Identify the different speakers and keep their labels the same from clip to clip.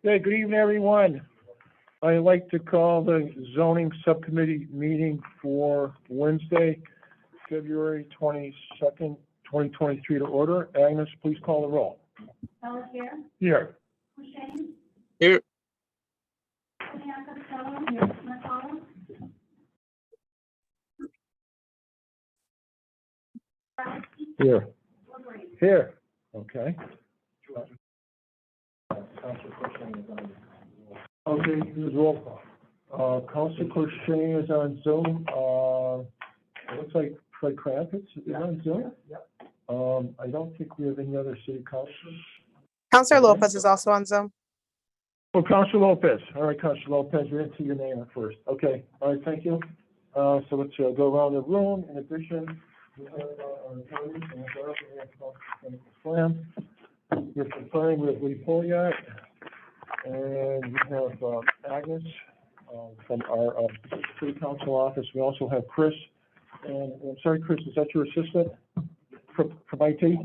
Speaker 1: Hey, good evening, everyone. I'd like to call the zoning subcommittee meeting for Wednesday, February 22nd, 2023 to order. Agnes, please call the roll.
Speaker 2: Ellis here.
Speaker 1: Here.
Speaker 2: Hushain.
Speaker 3: Here.
Speaker 2: Here. McCollum.
Speaker 1: Here. Here. Okay. Okay, here's roll call. Council Crushing is on Zoom. It looks like Fred Krampus is on Zoom. I don't think we have any other city councilors.
Speaker 4: Councilor Lopez is also on Zoom.
Speaker 1: Oh, Councilor Lopez. All right, Councilor Lopez, we didn't see your name at first. Okay, all right, thank you. So let's go around the room. In addition, we have our attorneys and we have Councilor Slam. We're conferring with Lee Poliak, and we have Agnes from our city council office. We also have Chris. And I'm sorry, Chris, is that your assistant from IT?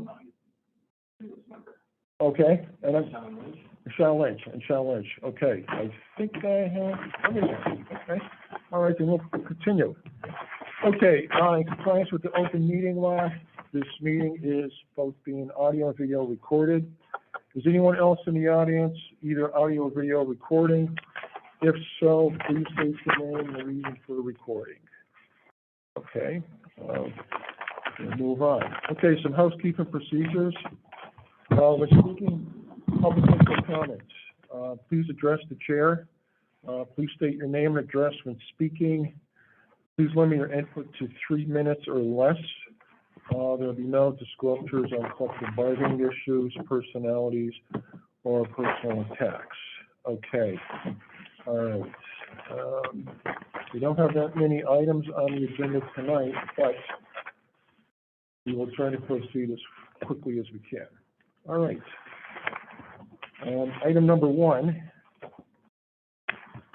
Speaker 1: Okay, and I'm Michelle Lynch. Okay, I think I have everything. Okay, all right, then we'll continue. Okay, in compliance with the open meeting law, this meeting is both being audio and video recorded. Is anyone else in the audience either audio or video recording? If so, please state your name and the reason for the recording. Okay, we'll move on. Okay, some housekeeping procedures. When speaking public input comments, please address the chair. Please state your name and address when speaking. Please limit your input to 3 minutes or less. There will be no disclosures on collective bargaining issues, personalities, or personal attacks. Okay. All right. We don't have that many items on the agenda tonight, but we will try to proceed as quickly as we can. All right. Item number 1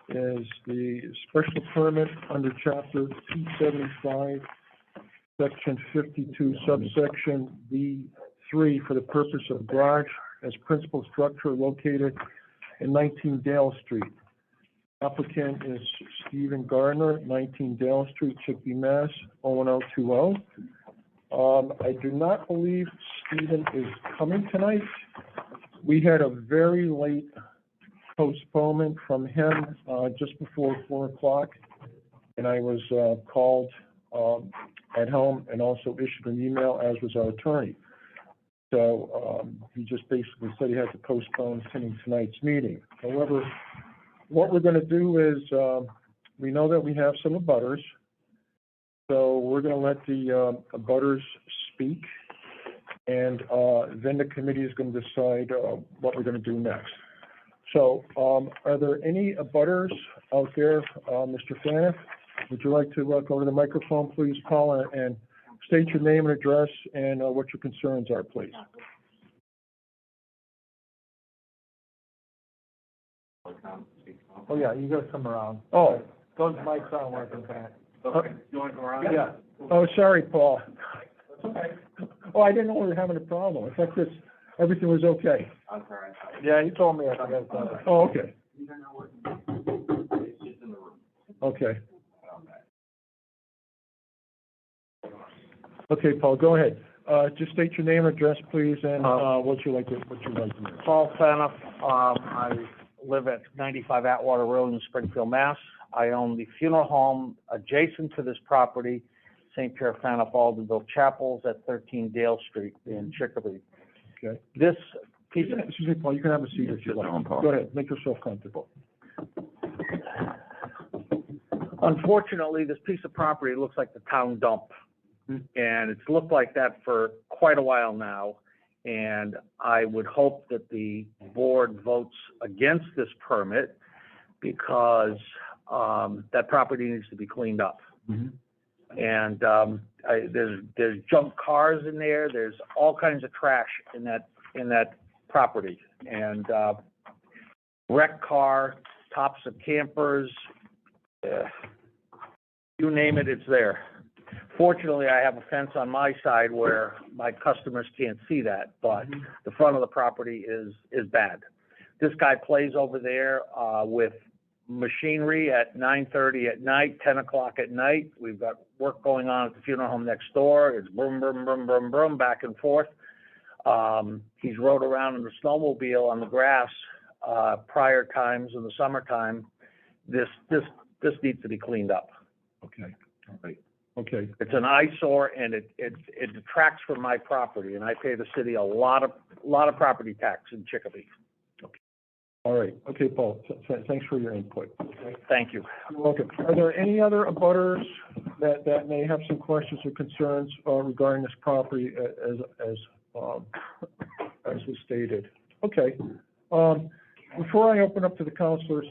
Speaker 1: is the special permit under Chapter 275, Section 52, subsection B3 for the purpose of garage as principal structure located in 19 Dale Street. Applicant is Stephen Gardner, 19 Dale Street, Chicopee, Mass. 01020. I do not believe Stephen is coming tonight. We had a very late postponement from him just before 4 o'clock, and I was called at home and also issued an email, as was our attorney. So he just basically said he had to postpone attending tonight's meeting. However, what we're going to do is we know that we have some abutters, so we're going to let the abutters speak, and then the committee is going to decide what we're going to do next. So are there any abutters out there? Mr. Faniff, would you like to go to the microphone, please, Paul, and state your name and address and what your concerns are, please? Oh, yeah, you got to come around. Oh. Those mics aren't working, Pat. Okay. You want to come around? Yeah. Oh, sorry, Paul. That's okay. Oh, I didn't know we were having a problem. I thought everything was okay. I'm sorry. Yeah, he told me I forgot about it. Oh, okay. Okay. Okay, Paul, go ahead. Just state your name and address, please, and what you like to do.
Speaker 3: Paul Faniff. I live at 95 Atwater Road in Springfield, Mass. I own the funeral home adjacent to this property, St. Pierre Faniff Alderville Chapels at 13 Dale Street in Chicopee.
Speaker 1: Okay.
Speaker 3: This piece of...
Speaker 1: Excuse me, Paul, you can have a seat if you like. Go ahead, make yourself comfortable.
Speaker 3: Unfortunately, this piece of property looks like the town dump. And it's looked like that for quite a while now. And I would hope that the board votes against this permit because that property needs to be cleaned up. Mm-hmm. And there's junk cars in there. There's all kinds of trash in that property. And wrecked car, tops of campers, you name it, it's there. Fortunately, I have a fence on my side where my customers can't see that, but the front of the property is bad. This guy plays over there, with machinery at 9:30 at night, 10 o'clock at night. We've got work going on at the funeral home next door. It's boom, boom, boom, boom, boom, back and forth. He's rode around in the snowmobile on the grass, prior times in the summertime. This needs to be cleaned up.
Speaker 1: Okay, all right, okay,
Speaker 3: It's an eyesore, and it detracts from my property, and I pay the city a lot of property tax in Chicopee.
Speaker 1: all right, okay, Paul, thanks for your input.
Speaker 3: Thank you.
Speaker 1: You're welcome. Are there any other abutters that may have some questions or concerns regarding this property as was stated? Okay, before I open up to the counselors.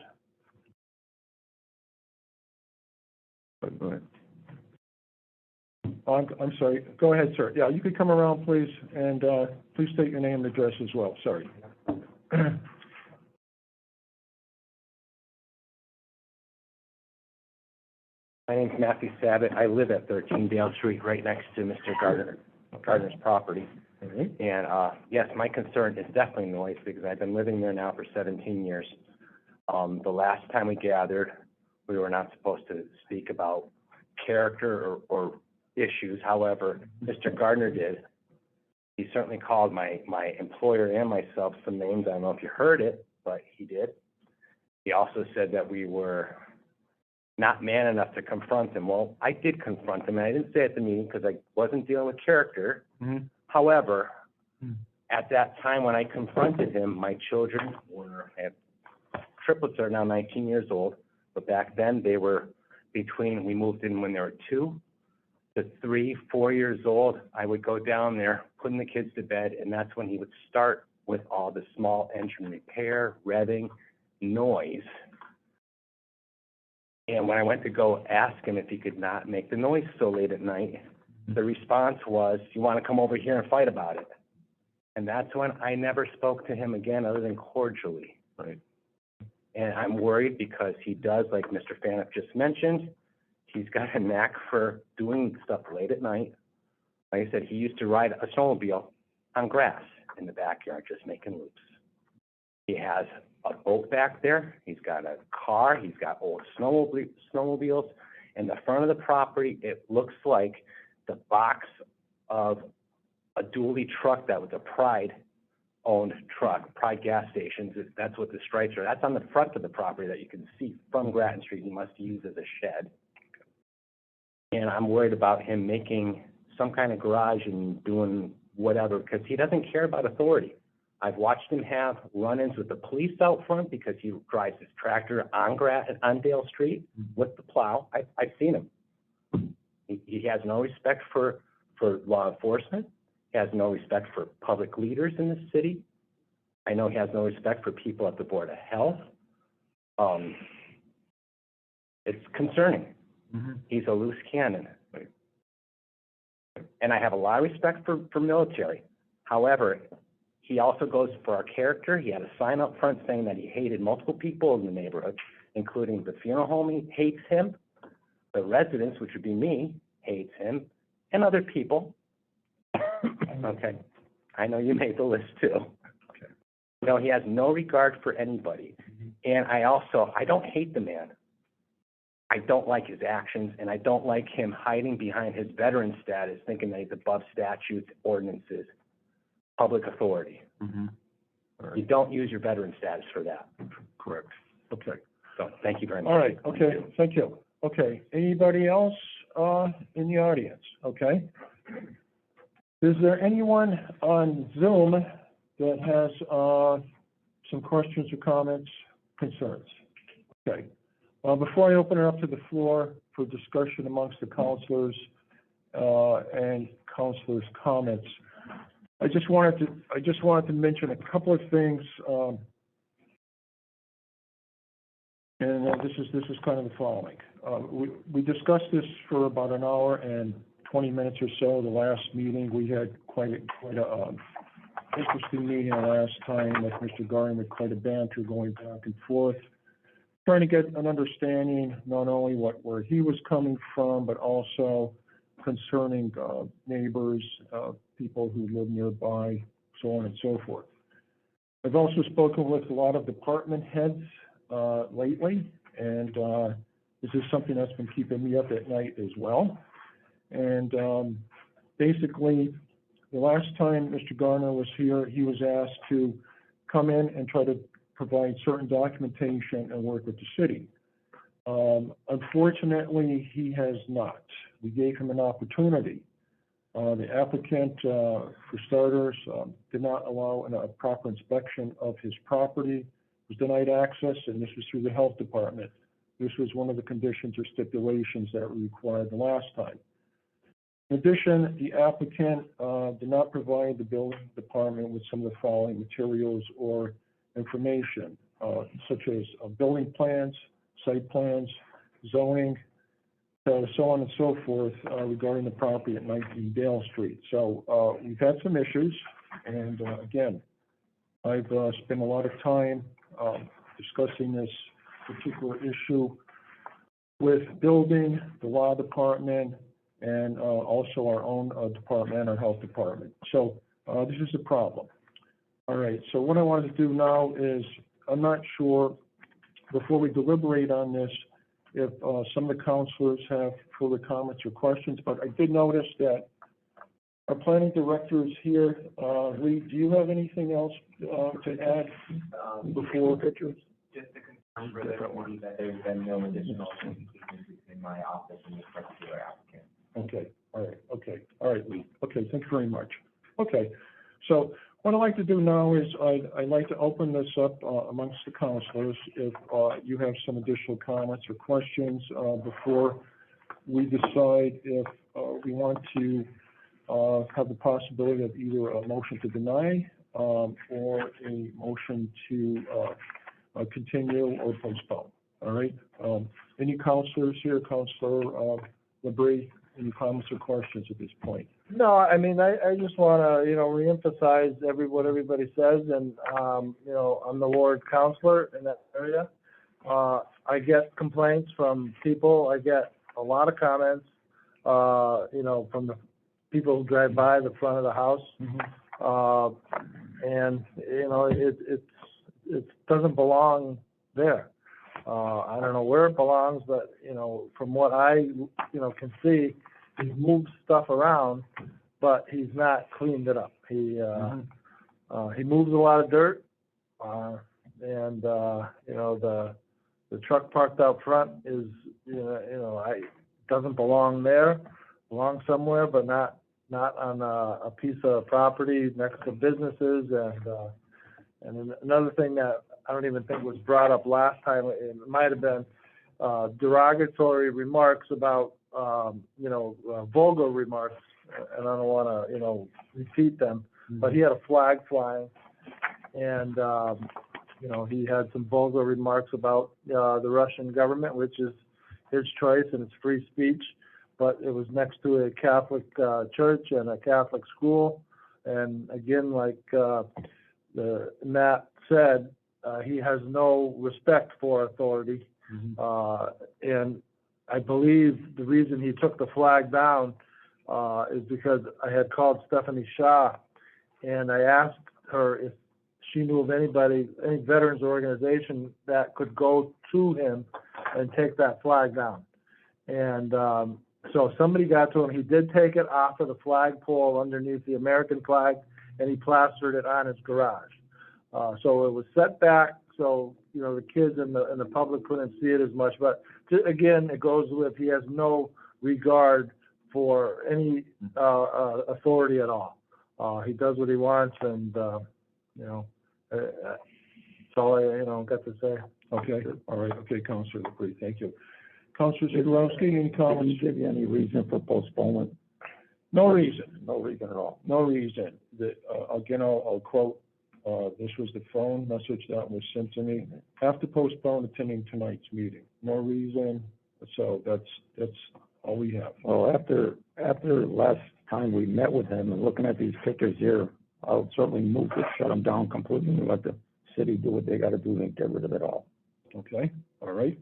Speaker 1: Go ahead. I'm sorry, go ahead, sir. Yeah, you could come around, please, and please state your name and address as well, sorry.
Speaker 5: My name's Matthew Sabat. I live at 13 Dale Street, right next to Mr. Gardner's property.
Speaker 1: Mm-hmm.
Speaker 5: And, yes, my concern is definitely noise because I've been living there now for 17 years. The last time we gathered, we were not supposed to speak about character or issues. However, Mr. Gardner did. He certainly called my employer and myself some names. I don't know if you heard it, but he did. He also said that we were not man enough to confront him. Well, I did confront him, and I didn't say at the meeting because I wasn't dealing with character.
Speaker 1: Mm-hmm.
Speaker 5: However, at that time when I confronted him, my children triplets are now 19 years old, but back then they were we moved in when they were 2 to 3, 4 years old. I would go down there, putting the kids to bed, and that's when he would start with all the small engine repair, revving, noise. And when I went to go ask him if he could not make the noise so late at night, the response was, "You want to come over here and fight about it?" And that's when I never spoke to him again other than cordially.
Speaker 1: Right.
Speaker 5: And I'm worried because he does, like Mr. Faniff just mentioned, he's got a knack for doing stuff late at night. Like I said, he used to ride a snowmobile on grass in the backyard, just making loops. He has a boat back there. He's got a car. He's got old snowmobiles. In the front of the property, it looks like the box of a dually truck that was a Pride-owned truck, Pride gas stations. That's what the stripes are. That's on the front of the property that you can see from Grattan Street. He must use as a shed. And I'm worried about him making some kind of garage and doing whatever because he doesn't care about authority. I've watched him have run-ins with the police out front because he drives his tractor on Dale Street with the plow. I've seen him. He has no respect for law enforcement. He has no respect for public leaders in the city. I know he has no respect for people at the Board of Health. It's concerning.
Speaker 1: Mm-hmm.
Speaker 5: He's a loose cannon. And I have a lot of respect for military. However, he also goes for our character. He had a sign up front saying that he hated multiple people in the neighborhood, including the funeral home. He hates him. The residents, which would be me, hates him, and other people. Okay. I know you made the list too.
Speaker 1: Okay.
Speaker 5: No, he has no regard for anybody. And I don't hate the man. I don't like his actions, and I don't like him hiding behind his veteran status, thinking that he's above statutes, ordinances, public authority.
Speaker 1: Mm-hmm. All
Speaker 5: You
Speaker 1: right.
Speaker 5: don't use your veteran status for that.
Speaker 1: Correct. Okay.
Speaker 5: So, thank you very much.
Speaker 1: All right, okay, thank you. Okay, anybody else, in the audience? Okay. Is there anyone on Zoom that has, some questions or comments, concerns? Okay. Before I open it up to the floor for discussion amongst the counselors, and counselors' comments, I just wanted to mention a couple of things, and this is kind of the following. We discussed this for about an hour and 20 minutes or so. The last meeting, we had quite a interesting meeting the last time with Mr. Gardner, with quite a banter going back and forth, trying to get an understanding not only where he was coming from, but also concerning neighbors, people who live nearby, so on and so forth. I've also spoken with a lot of department heads, lately, and, this is something that's been keeping me up at night as well. And, basically, the last time Mr. Garner was here, he was asked to come in and try to provide certain documentation and work with the city. Unfortunately, he has not. We gave him an opportunity. The applicant, for starters, did not allow a proper inspection of his property, was denied access, and this was through the health department. This was one of the conditions or stipulations that were required the last time. In addition, the applicant did not provide the building department with some of the following materials or information, such as building plans, site plans, zoning, so on and so forth, regarding the property at 19 Dale Street. So we've had some issues, and again, I've spent a lot of time discussing this particular issue with building, the law department, and also our own department, our health department. So this is a problem. All right, so what I wanted to do now is, I'm not sure, before we deliberate on this, if some of the counselors have further comments or questions, but I did notice that our planning director is here. Lee, do you have anything else to add before pictures?
Speaker 6: Just to confirm for everybody that there's been no additional communication between my office and this particular applicant.
Speaker 1: Okay, all right, Lee. Okay, thank you very much. Okay, so what I'd like to do now is I'd like to open this up amongst the counselors. If you have some additional comments or questions before we decide if we want to have the possibility of either a motion to deny or a motion to continue or postpone. All right. Any counselors here? Counselor LeBrie, any comments or questions at this point?
Speaker 7: No, I mean, I just want to, reemphasize what everybody says, and, I'm the ward counselor in that area. I get complaints from people, I get a lot of comments, from the people who drive by the front of the house. And, it doesn't belong there. I don't know where it belongs, but, from what I, can see, he's moved stuff around, but he's not cleaned it up. He moves a lot of dirt, and, the truck parked out front is, doesn't belong there, belongs somewhere, but not on a piece of property next to businesses. And another thing that I don't even think was brought up last time, it might have been derogatory remarks about, vulgar remarks, and I don't want to, repeat them, but he had a flag flying, and, he had some vulgar remarks about the Russian government, which is his choice and it's free speech, but it was next to a Catholic church and a Catholic school, and again, like Matt said, he has no respect for authority, and I believe the reason he took the flag down is because I had called Stephanie Shaw, and I asked her if she knew of anybody, any veterans organization that could go to him and take that flag down. And so somebody got to him. He did take it off of the flagpole underneath the American flag, and he plastered it on his garage. So it was set back, so the kids and the public couldn't see it as much. But again, it goes with he has no regard for any authority at all. He does what he wants, and that's all I got to say.
Speaker 1: Okay, all right. Okay, Councilor LeBrie, thank you. Councilor Zagorowski, any comments?
Speaker 8: Did he give you any reason for postponement?
Speaker 1: No reason.
Speaker 8: No reason at all.
Speaker 1: No reason. Again, I'll quote, this was the phone message that was sent to me. Have to postpone attending tonight's meeting. No reason. So that's all we have.
Speaker 8: Well, after last time we met with him and looking at these pictures here, I'll certainly move to shut them down completely and let the city do what they got to do and get rid of it all.
Speaker 1: Okay, all right.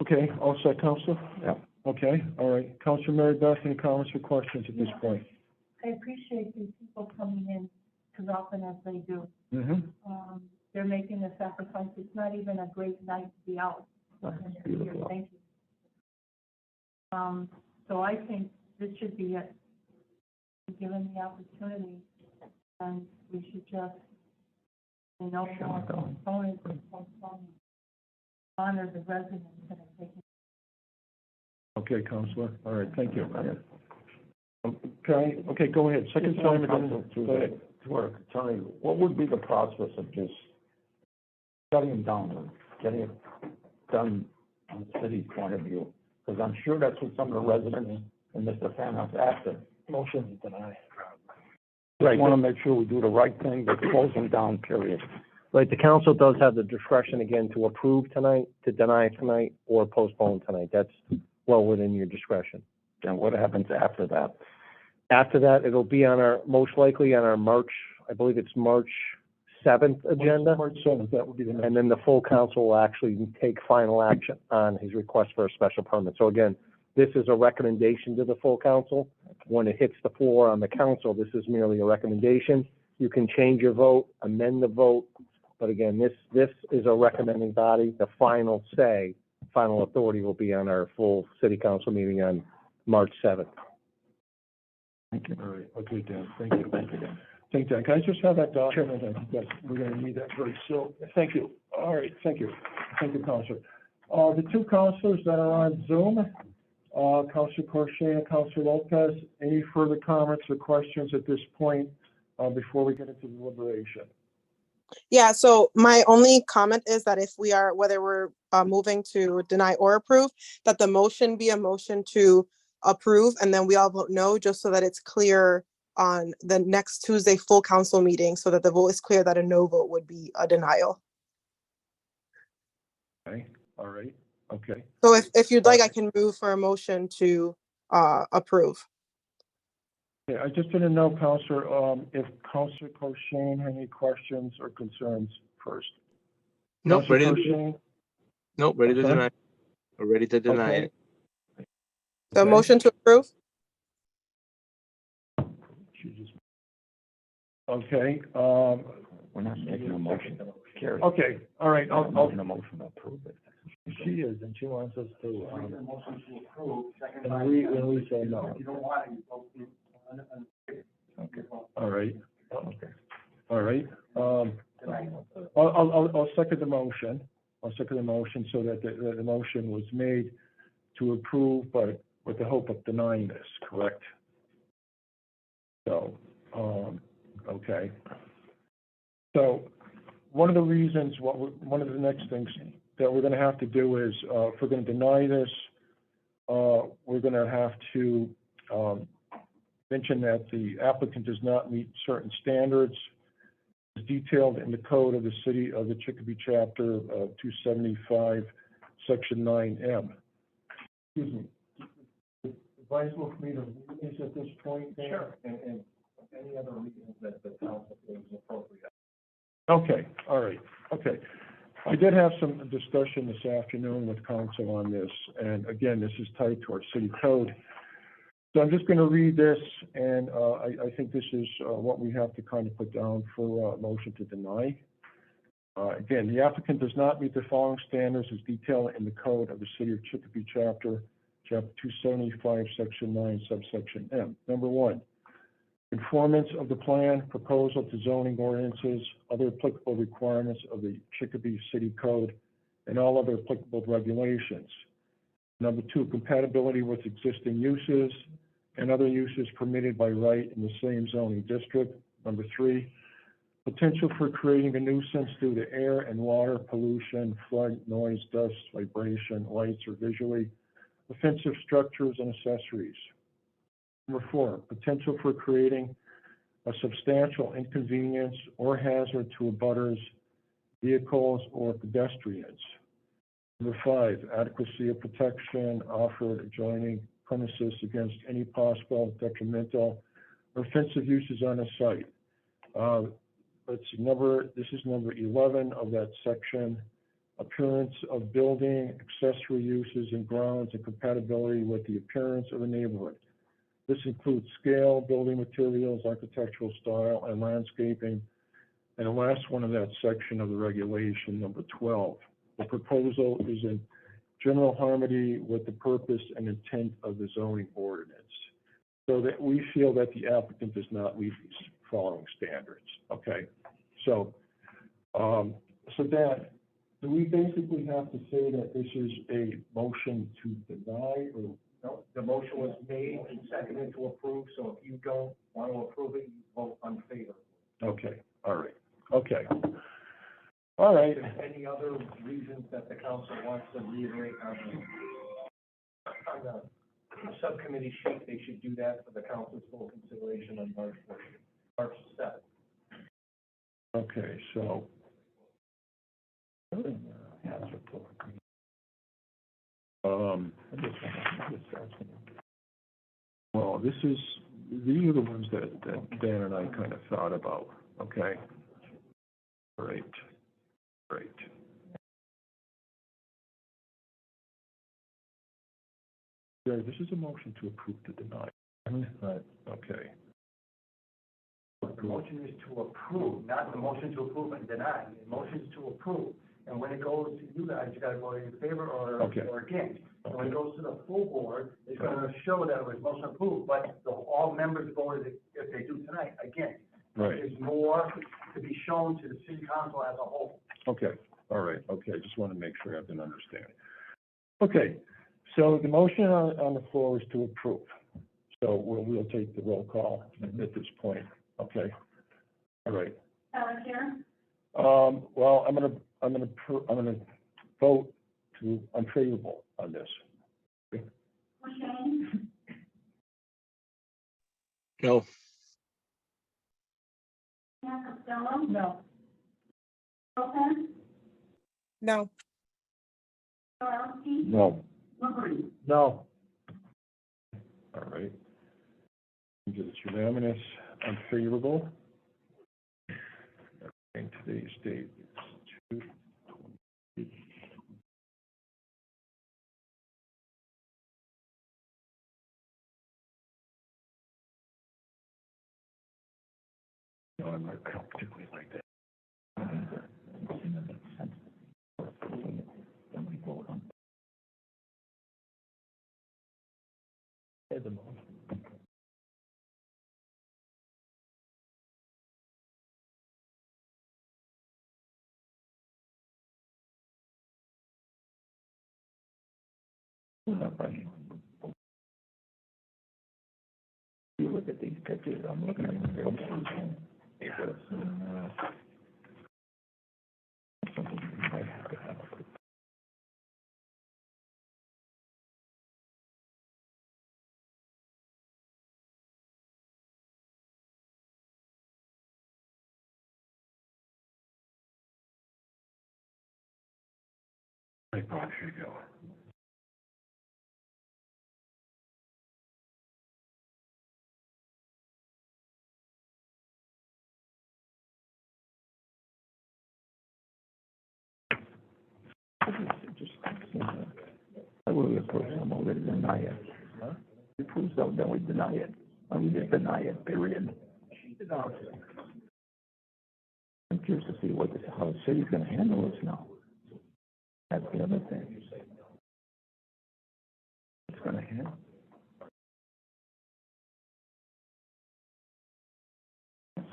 Speaker 1: Okay, all set, Councilor?
Speaker 8: Yeah.
Speaker 1: Okay, all right. Councilor Mary Beth, any comments or questions at this point?
Speaker 2: I appreciate these people coming in to as often as they do.
Speaker 1: Mm-hmm.
Speaker 2: They're making the sacrifice. It's not even a great night to be out.
Speaker 8: That's
Speaker 2: Here,
Speaker 8: beautiful.
Speaker 2: thank you. So I think this should be it. Given the opportunity, and we should just, you know, postpone it, honor the residents that are taking.
Speaker 1: Okay, Counselor, all right, thank you. Okay, go ahead, second time,
Speaker 8: Council,
Speaker 1: go ahead.
Speaker 8: to our attorney, what would be the process of just shutting them down or getting it done on the city's point of view? Because I'm sure that's what some of the residents and Mr. Fanoff's after.
Speaker 1: Motion to deny.
Speaker 8: Just want to make sure we do the right thing, but close them down, period.
Speaker 3: Right, the council does have the discretion again to approve tonight, to deny tonight, or postpone tonight. That's well within your discretion.
Speaker 8: Then what happens after that?
Speaker 3: After that, it'll be on our, most likely on our March, I believe it's March 7th agenda.
Speaker 1: March 7th, that would be the next.
Speaker 3: And then the full council will actually take final action on his request for a special permit. So again, this is a recommendation to the full council. When it hits the floor on the council, this is merely a recommendation. You can change your vote, amend the vote, but again, this is a recommending body. The final say, final authority will be on our full city council meeting on March 7th.
Speaker 8: Thank you.
Speaker 1: All right, okay, Dan, thank you.
Speaker 8: Thank you, Dan.
Speaker 1: Thank you, Dan. Can I just have that document? I think that we're gonna need that very soon. Thank you. All right, thank you. Thank you, Counselor. The two counselors that are on Zoom, Counselor Crochet and Counselor Lopez, any further comments or questions at this point, before we get into deliberation?
Speaker 4: Yeah, so my only comment is that if we are, whether we're moving to deny or approve, that the motion be a motion to approve, and then we all vote no, just so that it's clear on the next Tuesday full council meeting, so that the vote is clear that a no vote would be a denial.
Speaker 1: Okay, all right, okay.
Speaker 4: So if you'd like, I can move for a motion to approve.
Speaker 1: Yeah, I just didn't know, Counselor, if Counselor Crochet had any questions or concerns first.
Speaker 9: Nope,
Speaker 1: Counselor
Speaker 9: ready to,
Speaker 1: Crochet?
Speaker 9: nope, ready to
Speaker 1: Okay.
Speaker 9: deny. We're ready to deny
Speaker 1: Okay.
Speaker 9: it.
Speaker 4: So
Speaker 1: Okay.
Speaker 4: motion to approve?
Speaker 1: She just- Okay,
Speaker 8: We're not making a motion. Carrie.
Speaker 1: okay, all right,
Speaker 8: I'm
Speaker 1: I'll,
Speaker 8: making a motion to approve it.
Speaker 7: She is, and she wants us to,
Speaker 1: and we say no. Okay, all right,
Speaker 8: Okay.
Speaker 1: all right. I'll second the motion. I'll second the motion so that the motion was made to approve, but with the hope of denying this, correct? So, okay. So, one of the reasons, one of the next things that we're gonna have to do is, if we're gonna deny this, we're gonna have to, mention that the applicant does not meet certain standards as detailed in the code of the city of the Chicopee chapter of 275, section 9M. Excuse me. Advisable for me to read these at this point? Dan? Sure. And any other reasons that the council feels appropriate. Okay, all right, okay. I did have some discussion this afternoon with council on this, and again, this is tied to our city code. So I'm just going to read this, and I think this is what we have to kind of put down for a motion to deny. Again, the applicant does not meet the following standards as detailed in the code of the city of Chicopee chapter 275, section 9, subsection M. Number one, conformance of the plan, proposal to zoning ordinances, other applicable requirements of the Chicopee City Code, and all other applicable regulations. Number two, compatibility with existing uses and other uses permitted by right in the same zoning district. Number three, potential for creating a nuisance due to air and water pollution, flood, noise, dust, vibration, lights, or visually offensive structures and accessories. Number four, potential for creating a substantial inconvenience or hazard to abutters, vehicles, or pedestrians. Number five, adequacy of protection offered adjoining premises against any possible detrimental or offensive uses on a site. Let's see, this is number 11 of that section. Appearance of building, accessory uses and grounds, and compatibility with the appearance of a neighborhood. This includes scale, building materials, architectural style, and landscaping. And the last one of that section of the regulation, number 12. The proposal is in general harmony with the purpose and intent of the zoning ordinance. So that we feel that the applicant does not meet these following standards, okay? So, Dan, do we basically have to say that this is a motion to deny, or?
Speaker 5: No, the motion was made and seconded to approve, so if you don't want to approve it, you vote unfavorable.
Speaker 1: Okay, all right, okay. All right,
Speaker 5: Any other reasons that the council wants to reiterate on the subcommittee sheet, they should do that for the council's full consideration on March 7th.
Speaker 1: okay, so, well, these are the ones that Dan and I kind of thought about, okay? Great. Jerry, this is a motion to approve to deny. Right. Okay.
Speaker 5: The motion is to approve, not the motion to approve and deny. The motion is to approve. And when it goes to you guys, you gotta vote in favor or against. And when it goes to the full board, it's gonna show that it was motion approved, but all members voted, if they do tonight, against.
Speaker 1: Right.
Speaker 5: There's more to be shown to the city council as a whole.
Speaker 1: Okay, all right, okay, I just want to make sure I have an understanding. Okay, so the motion on the floor is to approve. So we'll take the roll call at this point, okay? All right.
Speaker 2: Karen?
Speaker 1: Well, I'm gonna vote to unfavorable on this.
Speaker 2: Shane?
Speaker 9: No.
Speaker 2: Costello? No. Wilson?
Speaker 4: No.
Speaker 2: Dorowski?
Speaker 1: No.
Speaker 2: Liberty?
Speaker 7: No.
Speaker 1: All right. It's unanimous, unfavorable. And today's date is 2/20. No, I'm not particularly like that.
Speaker 8: You look at these pictures, I'm looking at them.
Speaker 1: I probably should go.
Speaker 8: I will approve them, or we deny it. Huh? We approve them, then we deny it. And we just deny it, period. I'm curious to see how the city's gonna handle this now. That's the other thing. It's gonna handle.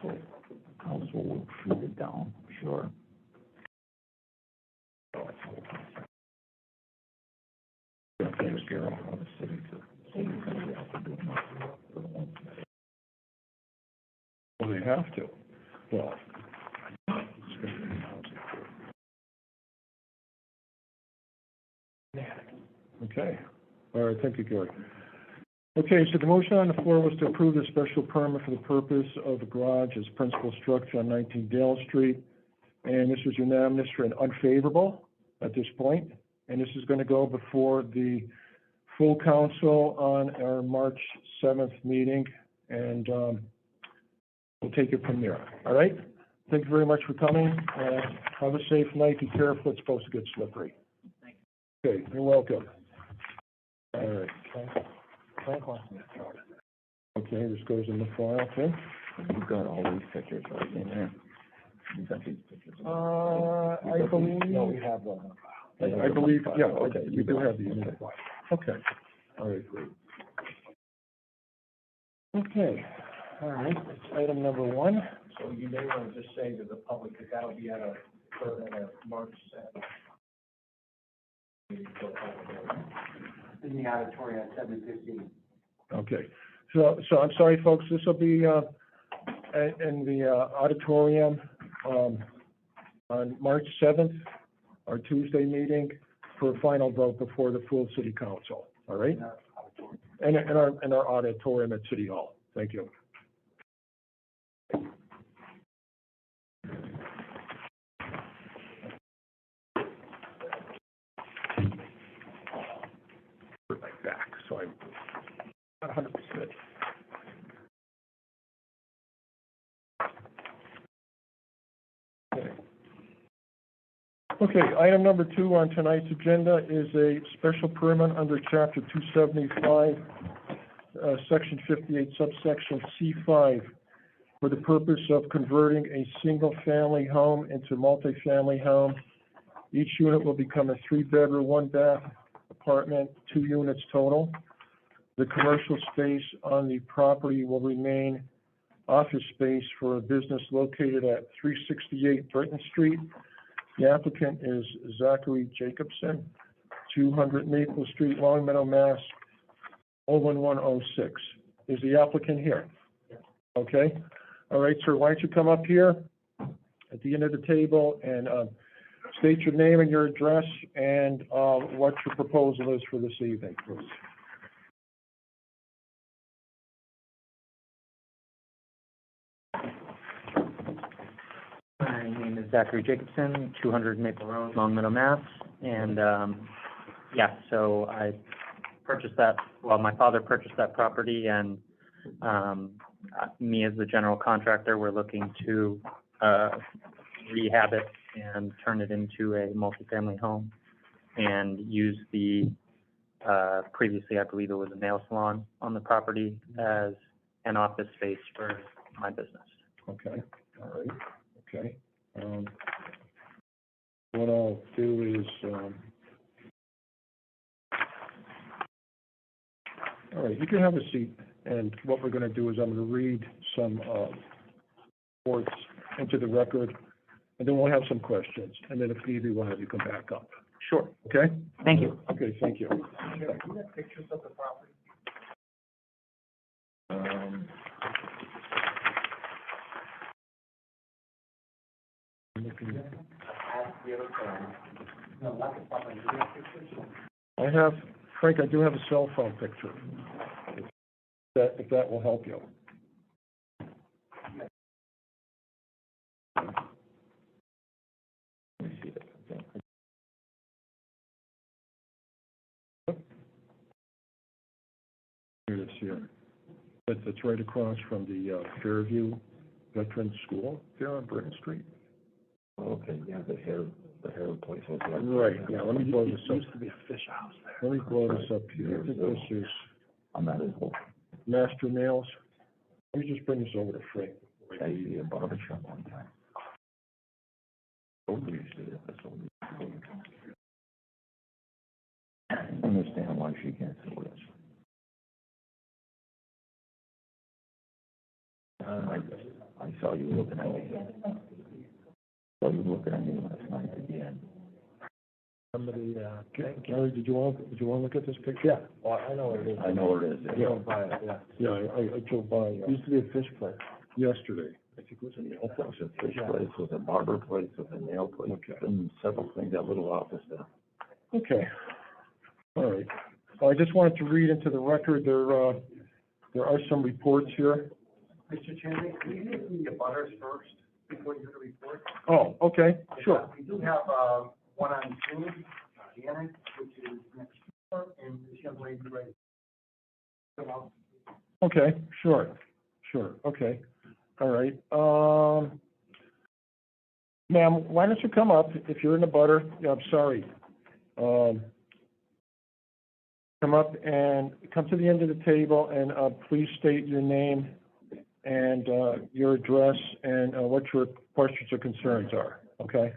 Speaker 8: So, council will shoot it down, sure.
Speaker 1: Well, they have to. Well. Okay. All right, thank you, Gary. Okay, so the motion on the floor was to approve the special permit for the purpose of the garage as principal structure on 19 Dale Street. And this was unanimous for an unfavorable at this point. And this is going to go before the full council on our March 7th meeting. And we'll take it from there. All right? Thank you very much for coming. Have a safe night. Be careful. It's supposed to get slippery. Okay, you're welcome. All right. Frank wants me to throw it in there. Okay, this goes in the file, too.
Speaker 8: You've got all these pictures right in there. You've got these pictures.
Speaker 1: I believe.
Speaker 8: No, we have,
Speaker 1: I believe, yeah,
Speaker 8: Okay,
Speaker 1: we do
Speaker 8: got it.
Speaker 1: have these in the file. Okay, all right, great. Okay, all right, it's item number 1.
Speaker 5: So you may want to just say to the public that that'll be at a March 7th. In the auditorium at 7:15.
Speaker 1: Okay, so I'm sorry, folks, this will be, in the auditorium, on March 7th, our Tuesday meeting, for a final vote before the full city council, all right? And in our auditorium at City Hall. Thank you. Put my back, so I'm not 100%. Okay, item number 2 on tonight's agenda is a special permit under chapter 275, section 58, subsection C5, for the purpose of converting a single-family home into multifamily home. Each unit will become a 3-bedroom, 1-bath apartment, 2 units total. The commercial space on the property will remain office space for a business located at 368 Brighton Street. The applicant is Zachary Jacobson, 200 Maple Street, Long Meadow, Mass. 01106. Is the applicant here? Okay. All right, sir, why don't you come up here at the end of the table and state your name and your address and what your proposal is for this evening, please.
Speaker 10: My name is Zachary Jacobson, 200 Maple Road, Long Meadow, Mass. And, so I purchased that, my father purchased that property, and me as the general contractor, we're looking to rehab it and turn it into a multifamily home and use the, previously, I believe it was a nail salon on the property as an office space for my business.
Speaker 1: Okay, all right, okay. What I'll do is, all right, you can have a seat, and what we're gonna do is I'm gonna read some, reports into the record, and then we'll have some questions, and then if needed, we'll have you come back up.
Speaker 10: Sure.
Speaker 1: Okay?
Speaker 10: Thank you.
Speaker 1: Okay, thank you.
Speaker 5: You have pictures of the property?
Speaker 1: I have, Frank, I do have a cell phone picture. If that will help you. Let me see that. Here it is here. It's right across from the Fairview Veterans School there on Brighton Street.
Speaker 8: Okay, yeah, the hair place was like.
Speaker 1: Right, yeah, let me blow this up.
Speaker 8: Used to be a fish house there.
Speaker 1: Let me blow this up here. I think this is
Speaker 8: On that is,
Speaker 1: Master Nails. Let me just bring this over to Frank.
Speaker 8: I used to be a barber shop one time. Totally used to be a facility. I don't understand why she can't see this. I saw you looking at me. Saw you looking at me last night again.
Speaker 1: Somebody, Gary, did you want to look at this picture? Yeah, well, I know where it is.
Speaker 8: I know where it is.
Speaker 1: Yeah. Yeah, I drove by. Used to be a fish place. Yesterday. I think it was a nail
Speaker 8: It
Speaker 1: place.
Speaker 8: was a fish place, it was a barber place, it was a nail place, and several things, that little office there.
Speaker 1: Okay. All right. Well, I just wanted to read into the record, there are some reports here.
Speaker 5: Mr. Chairman, can you give the butters first before you do the report?
Speaker 1: Oh, okay, sure.
Speaker 5: We do have, one on Zoom, Janet, which is next door, and this young lady right.
Speaker 1: Okay, sure, okay. All right, ma'am, why don't you come up if you're in the butter? Yeah, I'm sorry. come up and come to the end of the table and, please state your name and, your address and, what your questions or concerns are, okay?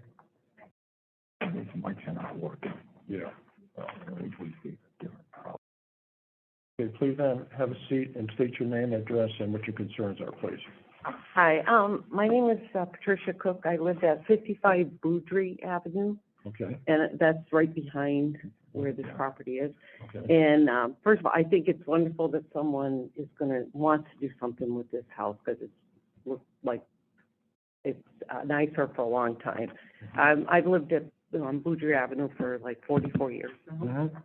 Speaker 8: This mic cannot work.
Speaker 1: Yeah.
Speaker 8: We see different problems.
Speaker 1: Okay, please, have a seat and state your name, address, and what your concerns are, please.
Speaker 11: Hi, my name is Patricia Cook. I live at 55 Boudry Avenue,
Speaker 1: Okay,
Speaker 11: and that's right behind where this property is.
Speaker 1: okay.
Speaker 11: And first of all, I think it's wonderful that someone is want to do something with this house, because it's looked like it's nicer for a long time. I've lived at on Boudry Avenue for like 44 years now,
Speaker 1: Mhm.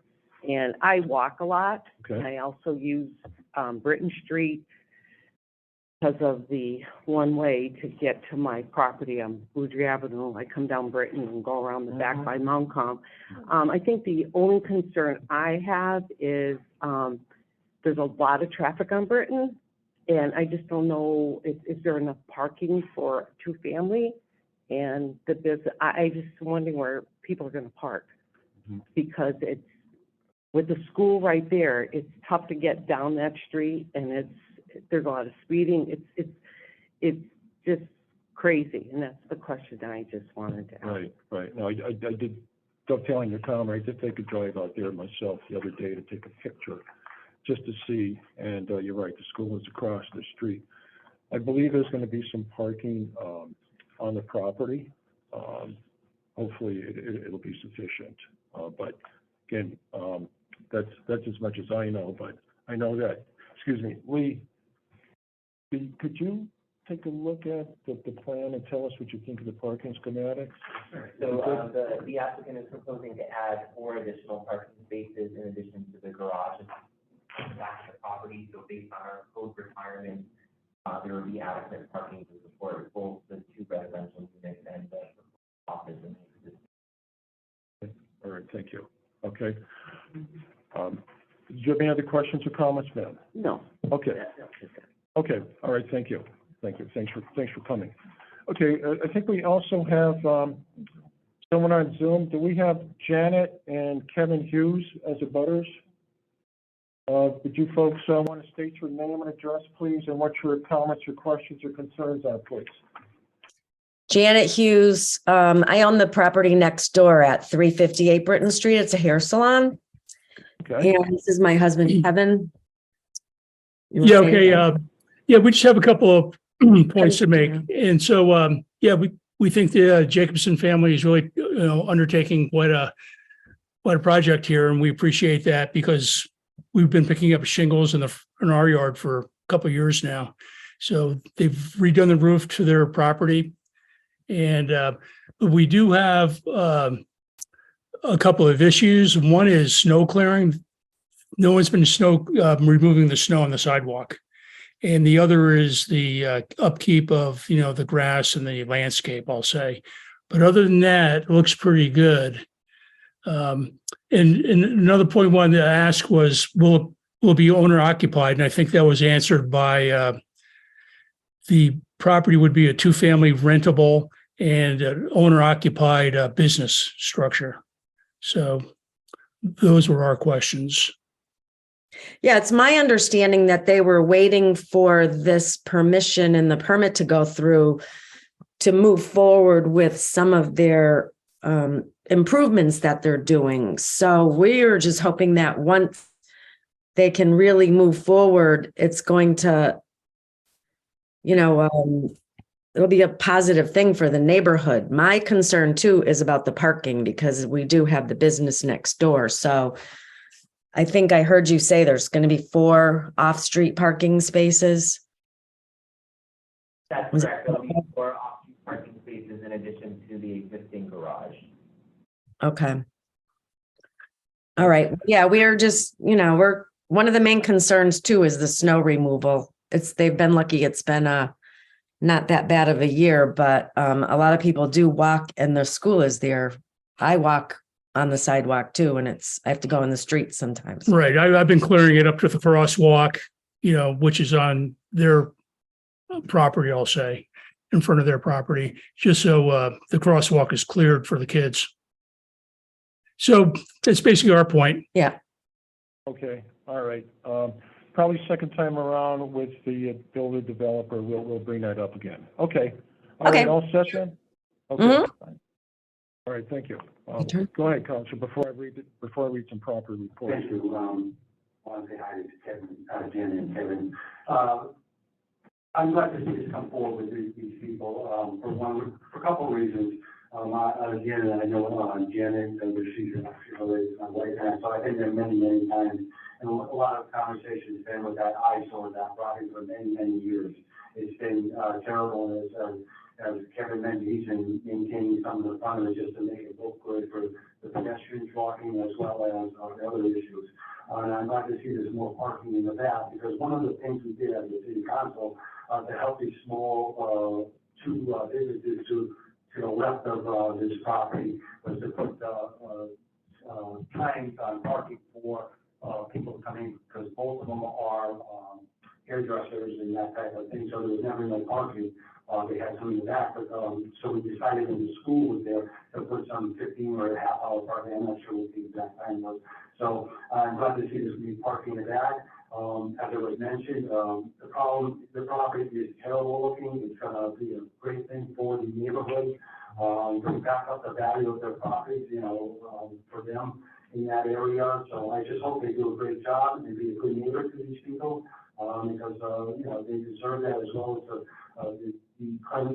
Speaker 11: and I walk a lot.
Speaker 1: Okay.
Speaker 11: I also use Britton Street because of the one way to get to my property on Boudry Avenue. I come down Britton and go around the back by Mount Com. I think the only concern I have is there's a lot of traffic on Britton, and I just don't know, is there enough parking for two-family? And the business, I just wondering where people are gonna park.
Speaker 1: Mhm.
Speaker 11: Because it's, with the school right there, it's tough to get down that street, and there's a lot of speeding. It's just crazy, and that's the question I just wanted to ask.
Speaker 1: Right. No, I did, dovetailing your comment, I did take a drive out there myself the other day to take a picture, just to see, and, you're right, the school is across the street. I believe there's gonna be some parking, on the property. Hopefully it'll be sufficient. But again, that's as much as I know, but I know that, excuse me, Lee, could you take a look at the plan and tell us what you think of the parking schematics?
Speaker 6: Sure. So, the applicant is proposing to add 4 additional parking spaces in addition to the garage at the back of the property. So based on our code requirements, there will be adequate parking to support both the 2 residential units and the office and the existing.
Speaker 1: All right, thank you. Okay. Do you have any other questions or comments, ma'am?
Speaker 11: No.
Speaker 1: Okay. Okay, all right, thank you. Thanks for coming. Okay, I think we also have, someone on Zoom. Do we have Janet and Kevin Hughes as abutters? Would you folks, want to state your name and address, please, and what your comments, your questions, or concerns are, please?
Speaker 12: Janet Hughes, I own the property next door at 358 Britton Street. It's a hair salon.
Speaker 1: Okay.
Speaker 12: And this is my husband, Kevin. You
Speaker 13: Yeah,
Speaker 12: wanna say
Speaker 13: okay,
Speaker 12: anything?
Speaker 13: yeah, we just have a couple of points to make. And so, yeah, we think the Jacobson family is really, undertaking quite a project here, and we appreciate that because we've been picking up shingles in our yard for a couple of years now. So they've redone the roof to their property. And we do have a couple of issues. One is snow clearing. No one's been removing the snow on the sidewalk. And the other is the upkeep of, the grass and the landscape, I'll say. But other than that, it looks pretty good. And another point I wanted to ask was, will it be owner occupied? And I think that was answered by the property would be a 2-family rentable and an owner occupied business structure. So those were our questions.
Speaker 12: Yeah, it's my understanding that they were waiting for this permission and the permit to go through to move forward with some of their improvements that they're doing. So we're just hoping that once they can really move forward, it's going to, it'll be a positive thing for the neighborhood. My concern too is about the parking because we do have the business next door. So I think I heard you say there's going to be 4 off-street parking spaces.
Speaker 6: That's correct. There'll be 4 off-street parking spaces in addition to the existing garage.
Speaker 12: Okay. All right. Yeah, we are just, we're, one of the main concerns too is the snow removal. They've been lucky. It's been not that bad of a year, but a lot of people do walk and the school is there. I walk on the sidewalk too, and I have to go in the street sometimes.
Speaker 13: Right. I've been clearing it up to the crosswalk, which is on their property, I'll say, in front of their property, just so the crosswalk is cleared for the kids. So that's basically our point.
Speaker 12: Yeah.
Speaker 1: Okay, all right. Probably second time around with the builder developer, we'll bring that up again. Okay. All right,
Speaker 12: Okay.
Speaker 1: all set then? Okay.
Speaker 12: Mhm.
Speaker 1: All right, thank you.
Speaker 12: Your turn.
Speaker 1: Go ahead, Counselor, before I read some proper reports.
Speaker 14: Thank you. I want to say hi to Kevin, Jen and Kevin. I'm glad to see this come forward with these people, for a couple of reasons. Jen, and I know, Janet, she's on my right hand, so I've been there many, many times. And a lot of conversations been with that eyesore, that property for many, many years. It's been, terrible, as Kevin mentioned, he's been maintaining some of the front of it just to make it look good for the pedestrians walking as well as, the other issues. And I'm glad to see there's more parking in the back, because one of the things we did as a city council, to help these small, two, businesses to the left of, this property, was to put, signs on parking for, people coming, because both of them are, hairdressers and that type of thing, so there was never no parking. They had some in the back, but, so we decided when the school was there to put some 15 or a half hour parking. I'm not sure what the exact time was. So I'm glad to see there's new parking in the back. As it was mentioned, the property is terrible looking. It's gonna be a great thing for the neighborhood. To back up the value of their properties, for them in that area. So I just hope they do a great job and be a good neighbor to these people, because, they deserve that as well as the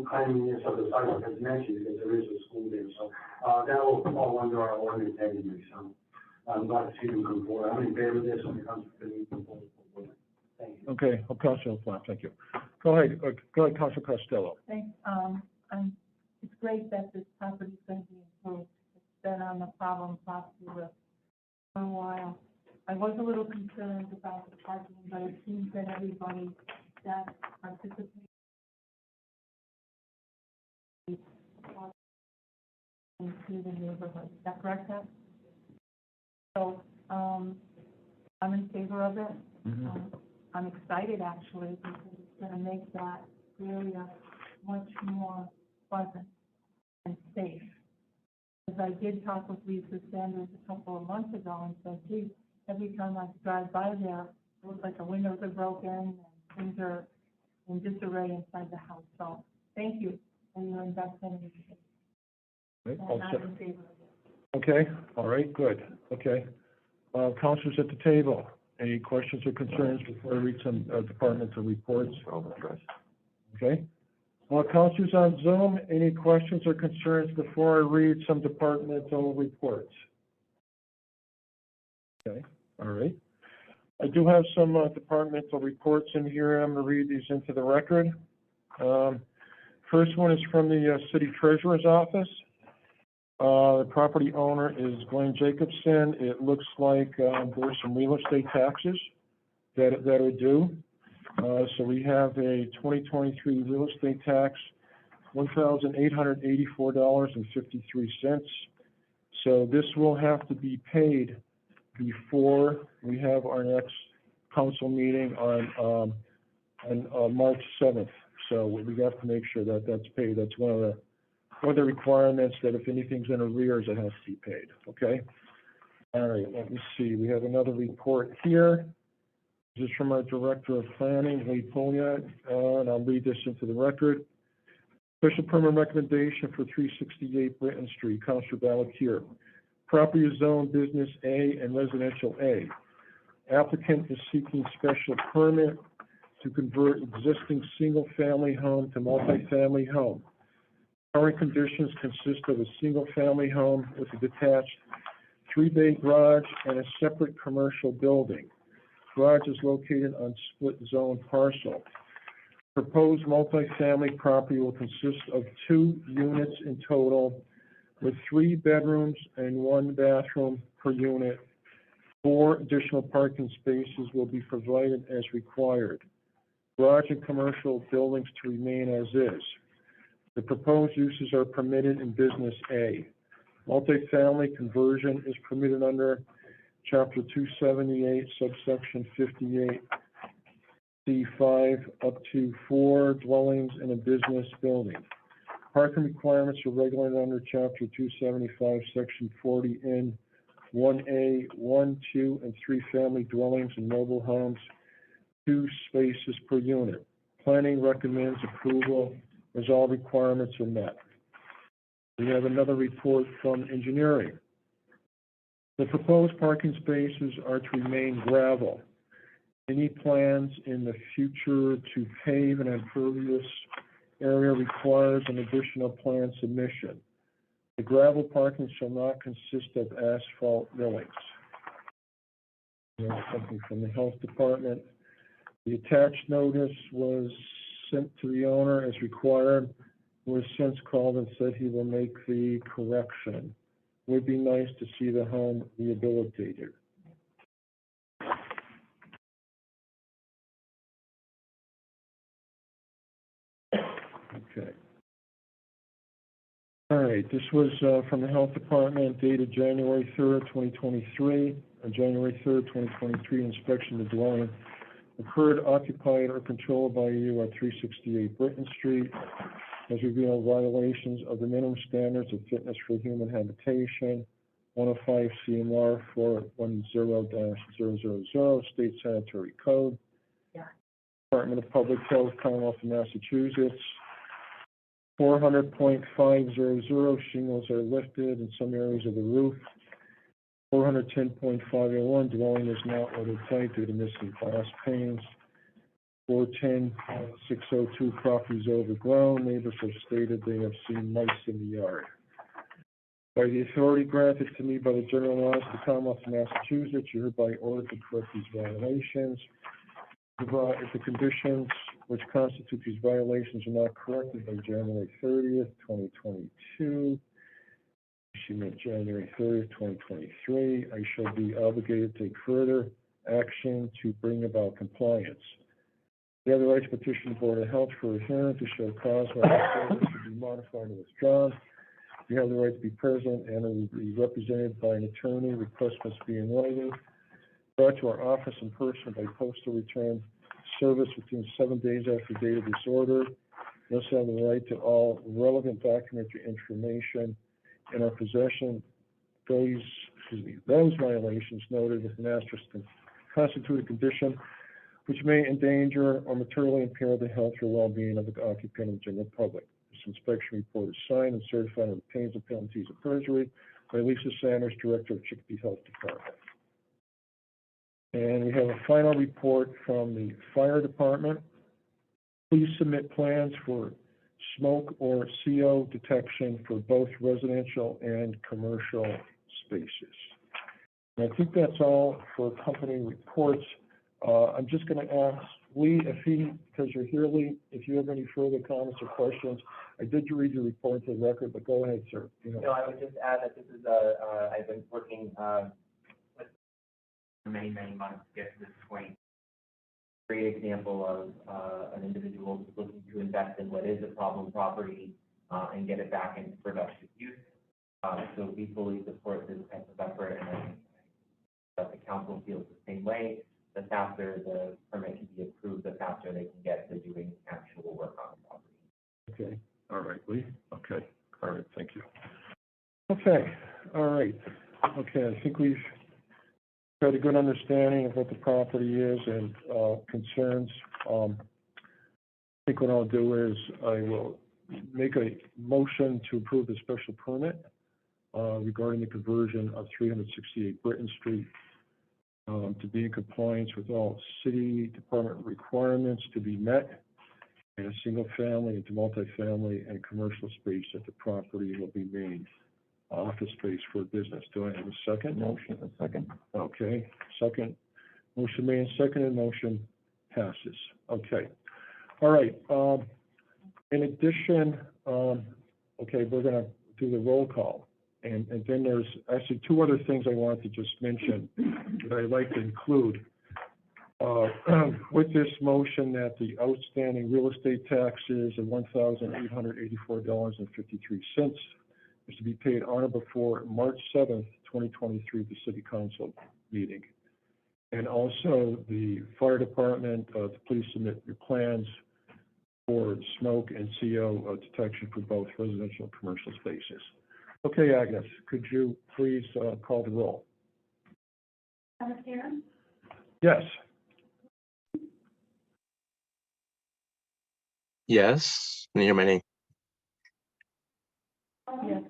Speaker 14: cleanliness of the site, as mentioned, because there is a school there. So, that will fall under our ordinance anyway, so I'm glad to see them come forward. I'm in favor of this when it comes to the proposal. Thank you.
Speaker 1: Okay, Counselor Flack, thank you. Go ahead, Counselor Costello.
Speaker 2: Thanks, it's great that this property is going to be improved. It's been on the problem property list for a while. I was a little concerned about the parking, but it seems that everybody that participates into the neighborhood. Is that correct, Ted? So, I'm in favor of it. I'm excited actually, because it's gonna make that area much more pleasant and safe. Because I did talk with Lisa Sanders a couple of months ago and said, gee, every time I drive by there, it looks like the windows are broken and things are in disarray inside the house. So thank you for your investment in it.
Speaker 1: Okay,
Speaker 2: And
Speaker 1: all
Speaker 2: I'm
Speaker 1: set.
Speaker 2: in favor of it.
Speaker 1: Okay, all right, good, okay. Counselors at the table, any questions or concerns before I read some departmental reports? Okay. Counselors on Zoom, any questions or concerns before I read some departmental reports? Okay, all right. I do have some departmental reports in here. I'm going to read these into the record. First one is from the city treasurer's office. The property owner is Glenn Jacobson. It looks like there's some real estate taxes that are due. So we have a 2023 real estate tax, $1,884.53. So this will have to be paid before we have our next council meeting on March 7th. So we have to make sure that that's paid. That's one of the requirements, that if anything's in arrears, it has to be paid, okay? All right, let me see. We have another report here. This is from our Director of Planning, Lee Poliat, and I'll read this into the record. Special permit recommendation for 368 Britton Street, Councilor Balakir. Property is zoned Business A and Residential A. Applicant is seeking special permit to convert existing single-family home to multifamily home. Current conditions consist of a single-family home with a detached 3-bay garage and a separate commercial building. Garage is located on split zone parcel. Proposed multifamily property will consist of 2 units in total, with 3 bedrooms and 1 bathroom per unit. 4 additional parking spaces will be provided as required. Garage and commercial buildings to remain as is. The proposed uses are permitted in Business A. Multifamily conversion is permitted under Chapter 278, subsection 58, C5, up to 4 dwellings in a business building. Parking requirements are regulated under Chapter 275, Section 40 in 1A, 1, 2, and 3 family dwellings and mobile homes, 2 spaces per unit. Planning recommends approval as all requirements are met. We have another report from engineering. The proposed parking spaces are to remain gravel. Any plans in the future to pave an impervious area requires an additional plan submission. The gravel parking shall not consist of asphalt millings. There's something from the health department. The attached notice was sent to the owner as required, who has since called and said he will make the correction. Would be nice to see the home rehabilitated. Okay. All right, this was from the health department dated January 3rd, 2023. On January 3rd, 2023, inspection of the dwelling occurred occupied or controlled by you at 368 Britton Street, has revealed violations of the minimum standards of fitness for human habitation, 105 CMR 410-000, State Sanitary Code, Department of Public Health, Commonwealth of Massachusetts, 400.500 shingles are lifted in some areas of the roof. 410.501 dwelling is not watertight due to missing glass panes. 410.602 property is overgrown. Neighbors have stated they have seen mice in the yard. By the authority granted to me by the general laws of the Commonwealth of Massachusetts, you hereby ordered to correct these violations. If the conditions which constitute these violations are not corrected by January 30th, 2022, she meant January 30th, 2023, I shall be obligated to take further action to bring about compliance. You have the right to petition the Board of Health for a hearing to show cause why the service should be modified or withdrawn. You have the right to be present and will be represented by an attorney. Request must be in writing. Brought to our office in person by postal return service within 7 days after date of this order. You also have the right to all relevant documentary information in our possession. Those violations noted with an asterisk constitute a condition which may endanger or materially impair the health or well-being of the occupant and general public. This inspection report is signed and certified on the pains and penalties of perjury by Lisa Sanders, Director of Chicopee Health Department. And we have a final report from the fire department. Please submit plans for smoke or CO detection for both residential and commercial spaces. And I think that's all for company reports. I'm just going to ask Lee, because you're here, Lee, if you have any further comments or questions. I did read your report to the record, but go ahead, sir.
Speaker 6: No, I would just add that this is I've been working with for many months to get to this point. Great example of an individual who's looking to invest in what is a problem property and get it back into productive use. So we fully support this type of effort, and I think that the council feels the same way. The faster the permit can be approved, the faster they can get to doing actual work on the property.
Speaker 1: Okay, all right, Lee. Okay, all right, thank you. Okay, all right. Okay, I think we've got a good understanding of what the property is and concerns. I think what I'll do is I will make a motion to approve the special permit regarding the conversion of 368 Britton Street to be in compliance with all city department requirements to be met, and a single family into multifamily and commercial space at the property will be made office space for business. Do I have a second?
Speaker 8: Motion, a second.
Speaker 1: Okay, second. Motion made and seconded, motion passes. Okay. All right. In addition, okay, we're gonna do the roll call. And then there's actually two other things I wanted to just mention that I'd like to include. With this motion that the outstanding real estate taxes of $1,884.53 is to be paid on or before March 7th, 2023, the City Council meeting. And also the fire department, to please submit your plans for smoke and CO detection for both residential and commercial spaces. Okay, Agnes, could you please call the roll?
Speaker 2: Thomas Karen?
Speaker 1: Yes.
Speaker 9: Yes, can you hear my name?
Speaker 2: Yes.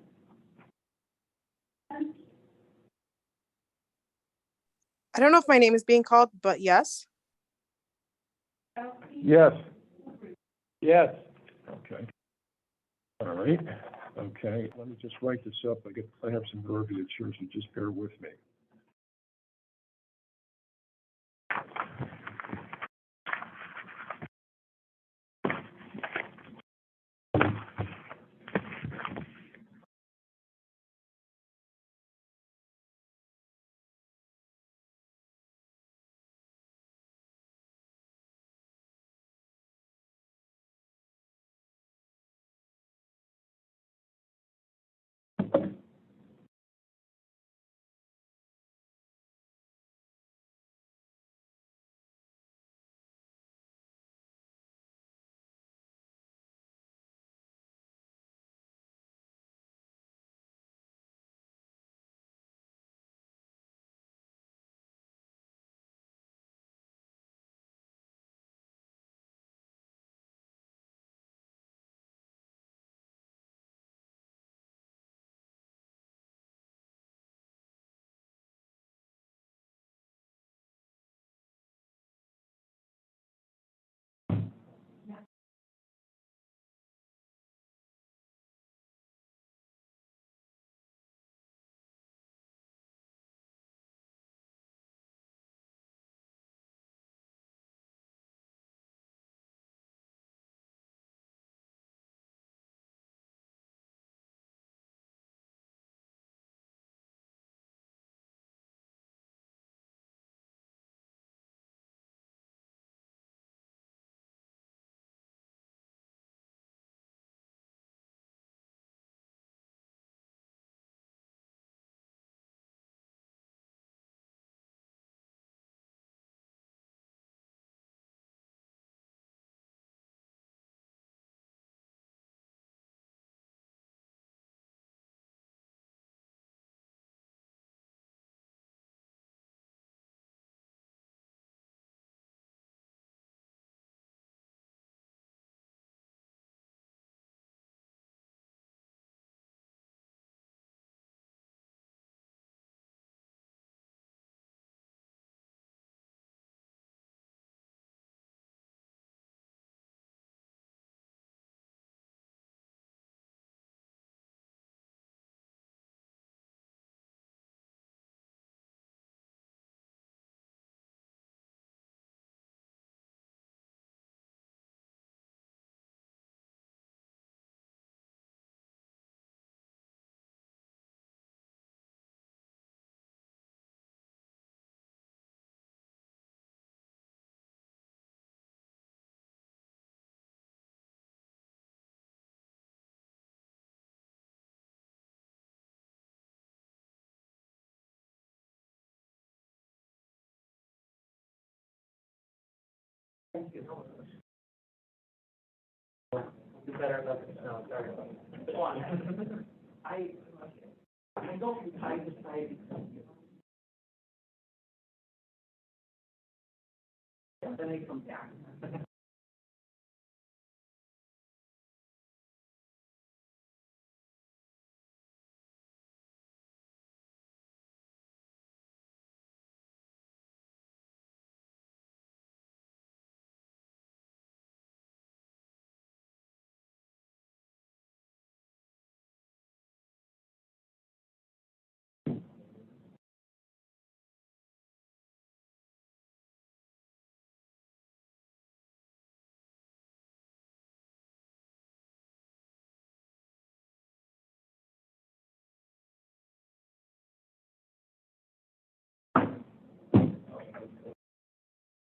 Speaker 4: I don't know if my name is being called, but yes.
Speaker 1: Yes.
Speaker 7: Yes.
Speaker 1: Okay. All right, okay, let me just write this up. I have some verbiage here, so just bear with me.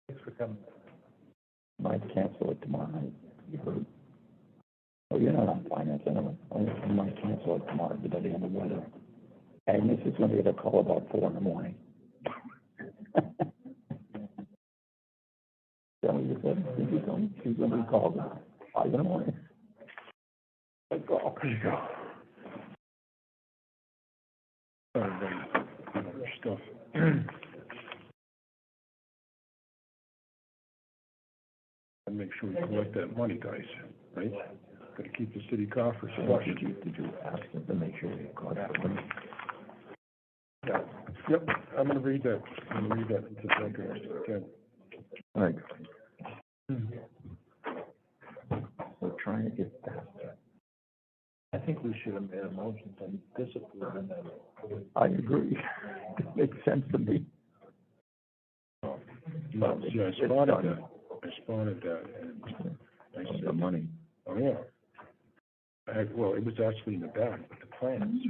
Speaker 7: Thanks for coming.
Speaker 8: Might cancel it tomorrow night. You heard? Oh, you're not on finance anyway. I might cancel it tomorrow, depending on the weather. Agnes is gonna get a call about 4 in the morning. Tell me, you said, did you tell me? She's gonna be called at 5 in the morning. Like, oh,
Speaker 1: There you go. All right, other stuff. and make sure we collect that money, guys, right? Gotta keep the city coffers flush.
Speaker 8: Did you ask them to make sure they caught that one?
Speaker 1: Yeah. Yep, I'm gonna read that into the record, okay?
Speaker 8: All right. We're trying to get past that.
Speaker 7: I think we should have made a motion to disapprove and then.
Speaker 8: I agree. It makes sense to me.
Speaker 1: No, yeah, I spotted that, and I
Speaker 8: The
Speaker 1: said,
Speaker 8: money.
Speaker 1: oh, yeah. Well, it was actually in the back with the plans,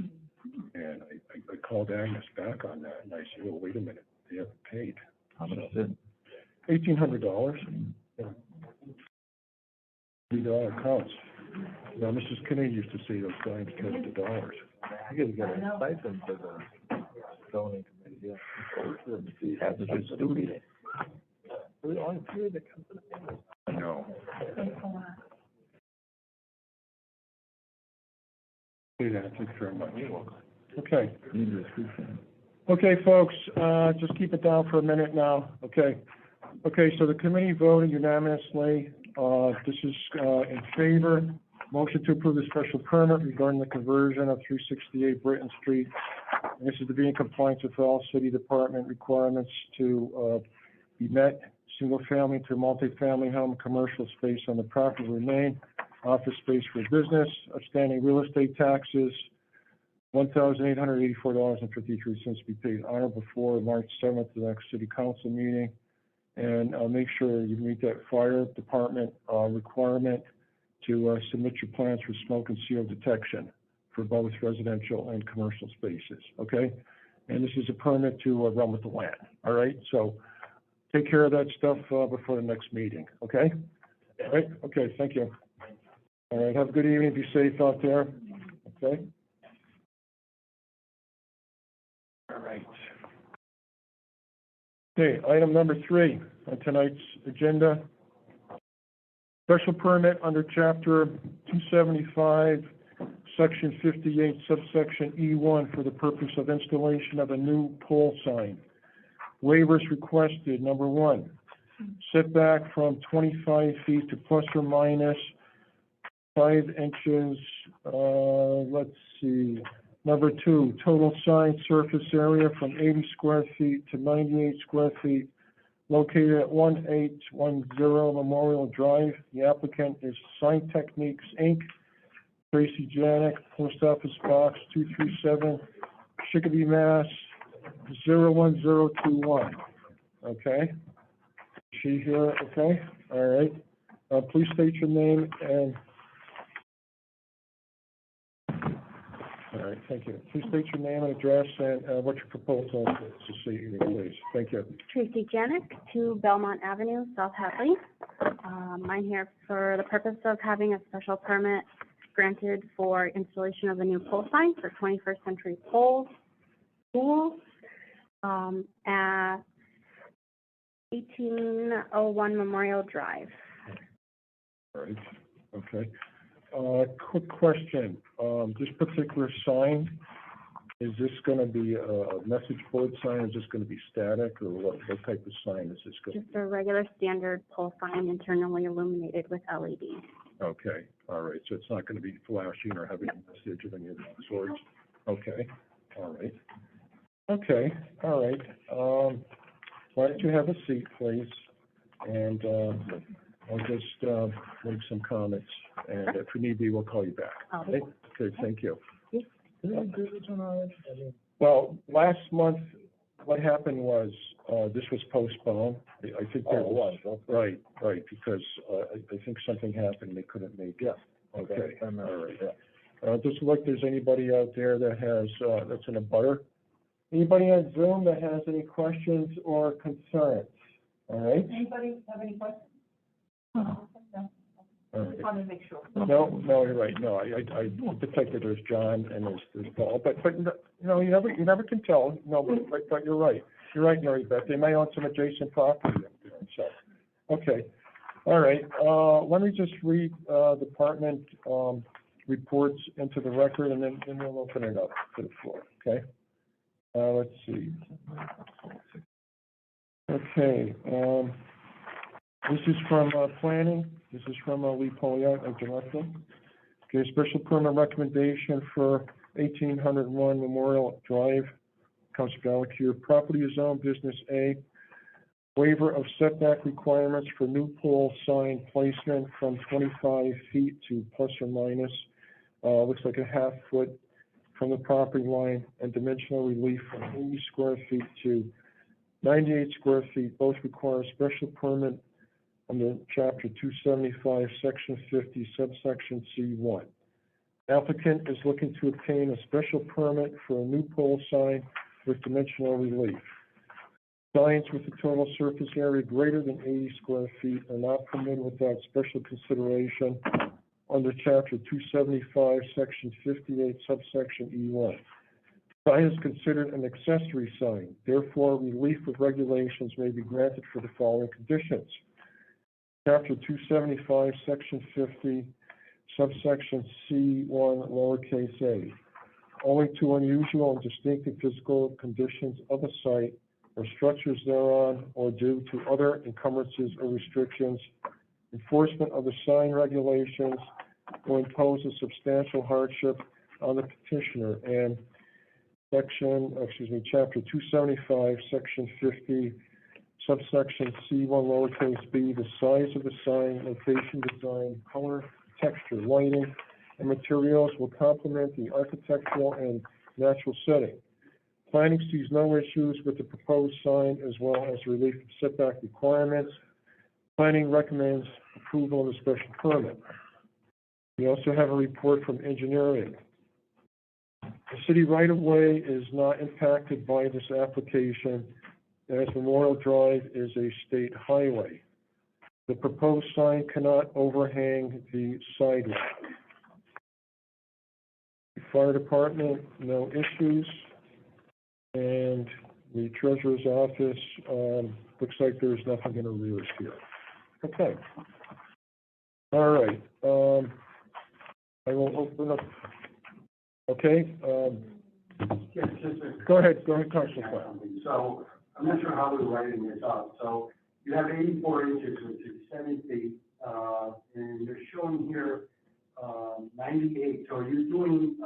Speaker 1: and I called Agnes back on that, and I said, well, wait a minute, they haven't paid.
Speaker 8: How much is it?
Speaker 1: $1,800. $3 counts. Now, Mrs. Kinney used to say those dimes turned to dollars.
Speaker 7: You gotta get a stipend to the zoning committee, yeah.
Speaker 8: That's his duty.
Speaker 7: We're the only three that come to the family.
Speaker 1: I know. Do that, thank you very much. Okay. Okay, folks, just keep it down for a minute now, okay? Okay, so the committee voted unanimously, this is, in favor. Motion to approve the special permit regarding the conversion of 368 Britton Street. And this is to be in compliance with all city department requirements to, be met. Single family to multifamily home, commercial space on the property will remain, office space for business, outstanding real estate taxes, $1,884.53 to be paid on or before March 7th, the next city council meeting. And make sure you meet that fire department requirement to submit your plans for smoke and seal detection for both residential and commercial spaces, okay? And this is a permit to run with the land, all right? So take care of that stuff before the next meeting, okay? All right, okay, thank you. All right, have a good evening, be safe out there, okay? All right. Okay, item number 3 on tonight's agenda. Special permit under chapter 275, section 58, subsection E1 for the purpose of installation of a new pole sign. Waivers requested, number 1, setback from 25 feet to plus or minus 5 inches, let's see. Number 2, total sign surface area from 80 square feet to 98 square feet, located at 1810 Memorial Drive. The applicant is Sign Techniques, Inc., Tracy Janik, Post Office Box 237, Chicopee, Mass. 01021. Okay? She here, okay? All right. Please state your name and... All right, thank you. Please state your name and address and what your proposal is to see you, please. Thank you.
Speaker 15: Tracy Janik, 2 Belmont Avenue, South Hadley. I'm here for the purpose of having a special permit granted for installation of a new pole sign for 21st Century Pole School at 1801 Memorial Drive.
Speaker 1: All right, okay. Quick question, this particular sign, is this gonna be a message board sign, is this gonna be static, or what type of sign is this gonna be?
Speaker 15: Just a regular standard pole sign internally illuminated with LED.
Speaker 1: Okay, all right, so it's not gonna be flashing or having a message of any of the sorts? Okay, all right. Okay, all right, why don't you have a seat, please, and, I'll just, make some comments, and if we need be, we'll call you back. Okay, okay, thank you. Well, last month, what happened was, this was postponed. I think there was. Right, because, I think something happened, they couldn't make it. Okay, all right. Just look, there's anybody out there that has, that's in a butter. Anybody on Zoom that has any questions or concerns? All right?
Speaker 2: Anybody have any questions?
Speaker 1: All right.
Speaker 2: Just wanted to make sure.
Speaker 1: No, you're right, no, I detected there's John and there's Paul, but, you never can tell, no, but you're right, Mary Beth, they may own some adjacent property up there, so, okay, all right, let me just read, department, reports into the record, and then we'll open it up to the floor, okay? Let's see. Okay, This is from, planning. This is from, Lee Poliak, our director. Okay, special permit recommendation for 1801 Memorial Drive, Council Balakir. Property is zoned Business A. Waiver of setback requirements for new pole sign placement from 25 feet to plus or minus, looks like a half foot from the property line, and dimensional relief from 80 square feet to 98 square feet. Both require special permit under Chapter 275, Section 50, subsection C1. Applicant is looking to obtain a special permit for a new pole sign with dimensional relief. Signs with a total surface area greater than 80 square feet are not permitted without special consideration under Chapter 275, Section 58, subsection E1. Sign is considered an accessory sign. Therefore, relief of regulations may be granted for the following conditions. Chapter 275, Section 50, subsection C1, lowercase a. Owing to unusual and distinctive physical conditions of a site or structures thereon, or due to other encumbrances or restrictions, enforcement of the sign regulations will impose a substantial hardship on the petitioner. And Chapter 275, Section 50, subsection C1, lowercase b, the size of the sign, location, design, color, texture, lighting, and materials will complement the architectural and natural setting. Planning sees no issues with the proposed sign as well as relief of setback requirements. Planning recommends approval of the special permit. We also have a report from engineering. The city right-of-way is not impacted by this application as Memorial Drive is a state highway. The proposed sign cannot overhang the sidewalk. The fire department, no issues. And the treasurer's office, looks like there's nothing in arrears here. Okay. All right. I will open up. Okay.
Speaker 14: Yes, just
Speaker 1: Go ahead, Councilor Clark.
Speaker 14: So, I'm not sure how we're writing this up. So, you have 84 inches, which is 7 feet, and you're showing here, 98. So, are you doing,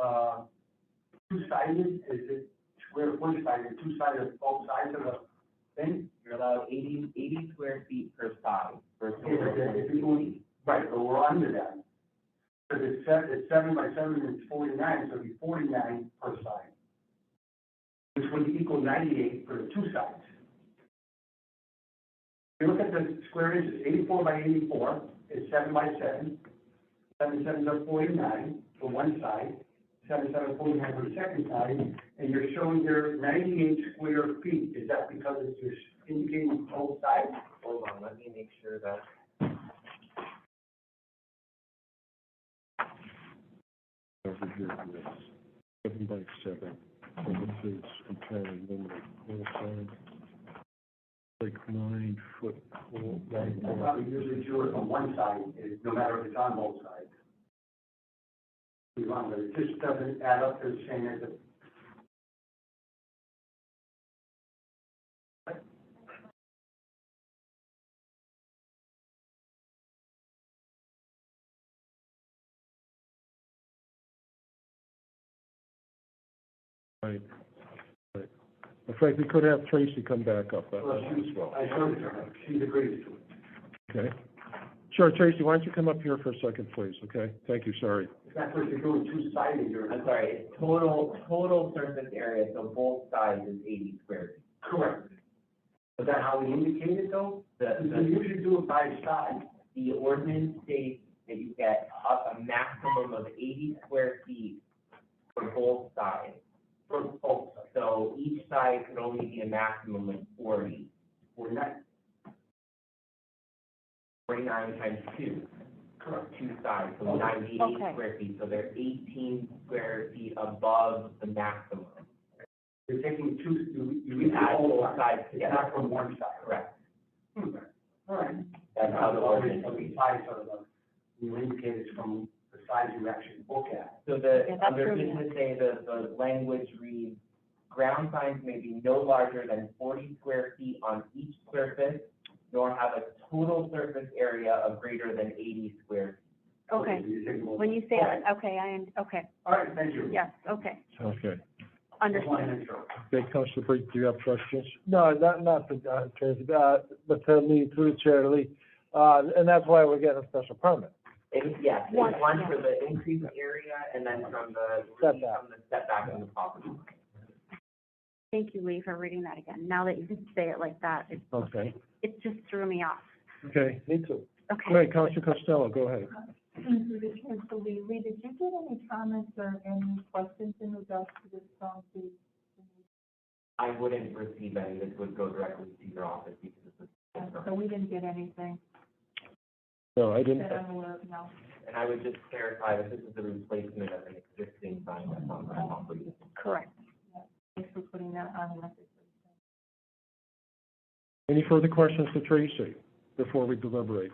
Speaker 14: two-sided? Is it one-sided, two-sided, both sides of the thing?
Speaker 6: You're allowed 80 square feet per side, versus
Speaker 14: If you're doing, right, but we're under that. Because it's 7 by 7 and it's 49, so it'd be 49 per side. Which would equal 98 for the two sides. If you look at the square inches, 84 by 84 is 7 by 7. 7 sevens are 49 for one side, 7 7 49 for the second side, and you're showing there 98 square feet. Is that because it's just indicating both sides?
Speaker 6: Hold on, let me make sure that.
Speaker 1: Over here, yes. 7 by 7. So this is entirely limited. No sign. Like 9 foot pole.
Speaker 14: That's how we usually do it on one side, no matter if it's on both sides. We run, but it just doesn't add up to the same as the.
Speaker 1: Right. Right. In fact, we could have Tracy come back up as well.
Speaker 14: I showed it to her, she's agreed to it.
Speaker 1: Okay. Sure, Tracy, why don't you come up here for a second, please, okay? Thank you, sorry.
Speaker 14: That's what you're doing, two-sided, you're.
Speaker 6: I'm sorry, it's total surface area, so both sides is 80 square feet.
Speaker 14: Correct.
Speaker 6: Is that how we indicate it though?
Speaker 14: We usually do it by side.
Speaker 6: The ordinance states that you get up a maximum of 80 square feet for both sides.
Speaker 14: For both sides.
Speaker 6: So each side could only be a maximum of 40.
Speaker 14: 49.
Speaker 6: 49 times 2.
Speaker 14: Correct.
Speaker 6: Two sides, so 98
Speaker 15: Okay.
Speaker 6: square feet. So they're 18 square feet above the maximum.
Speaker 14: You're taking two, you
Speaker 6: You add
Speaker 14: all
Speaker 6: both sides
Speaker 14: not
Speaker 6: together.
Speaker 14: from one side.
Speaker 6: Correct.
Speaker 14: All right.
Speaker 6: That's how the ordinance
Speaker 14: Every
Speaker 6: reads.
Speaker 14: side sort of, you indicate it's from the size you actually look at.
Speaker 6: So under business A, the language reads, ground signs may be no larger than 40 square feet on each surface, nor have a total surface area of greater than 80 square.
Speaker 15: Okay, when you say that, okay, okay,
Speaker 14: All right, thank you.
Speaker 15: yes, okay,
Speaker 1: Okay.
Speaker 15: understood.
Speaker 1: Okay, Councilor Brink, do you have questions?
Speaker 7: No, not to, Tracy, but to Lee, through the chair to Lee. And that's why we're getting a special permit.
Speaker 6: Yes,
Speaker 15: One,
Speaker 6: it's one
Speaker 15: yeah.
Speaker 6: for the increased area and then from the
Speaker 7: Setback.
Speaker 6: from the setback from the property.
Speaker 15: Thank you, Lee, for reading that again. Now that you did say it like that,
Speaker 1: Okay.
Speaker 15: it just threw me off.
Speaker 1: Okay,
Speaker 7: Me too.
Speaker 1: go
Speaker 15: Okay.
Speaker 1: ahead, Councilor Costello, go ahead.
Speaker 2: Through the chair to Lee, Lee, did you get any comments or any questions in regards to this from the?
Speaker 6: I wouldn't receive any, this would go directly to your office because this is.
Speaker 2: So we didn't get anything
Speaker 1: No, I didn't,
Speaker 2: that I'm aware of now.
Speaker 6: And I would just clarify that this is a replacement of an existing sign that's on the property.
Speaker 15: Correct.
Speaker 2: Thanks for putting that on record.
Speaker 1: any further questions to Tracy before we deliberate?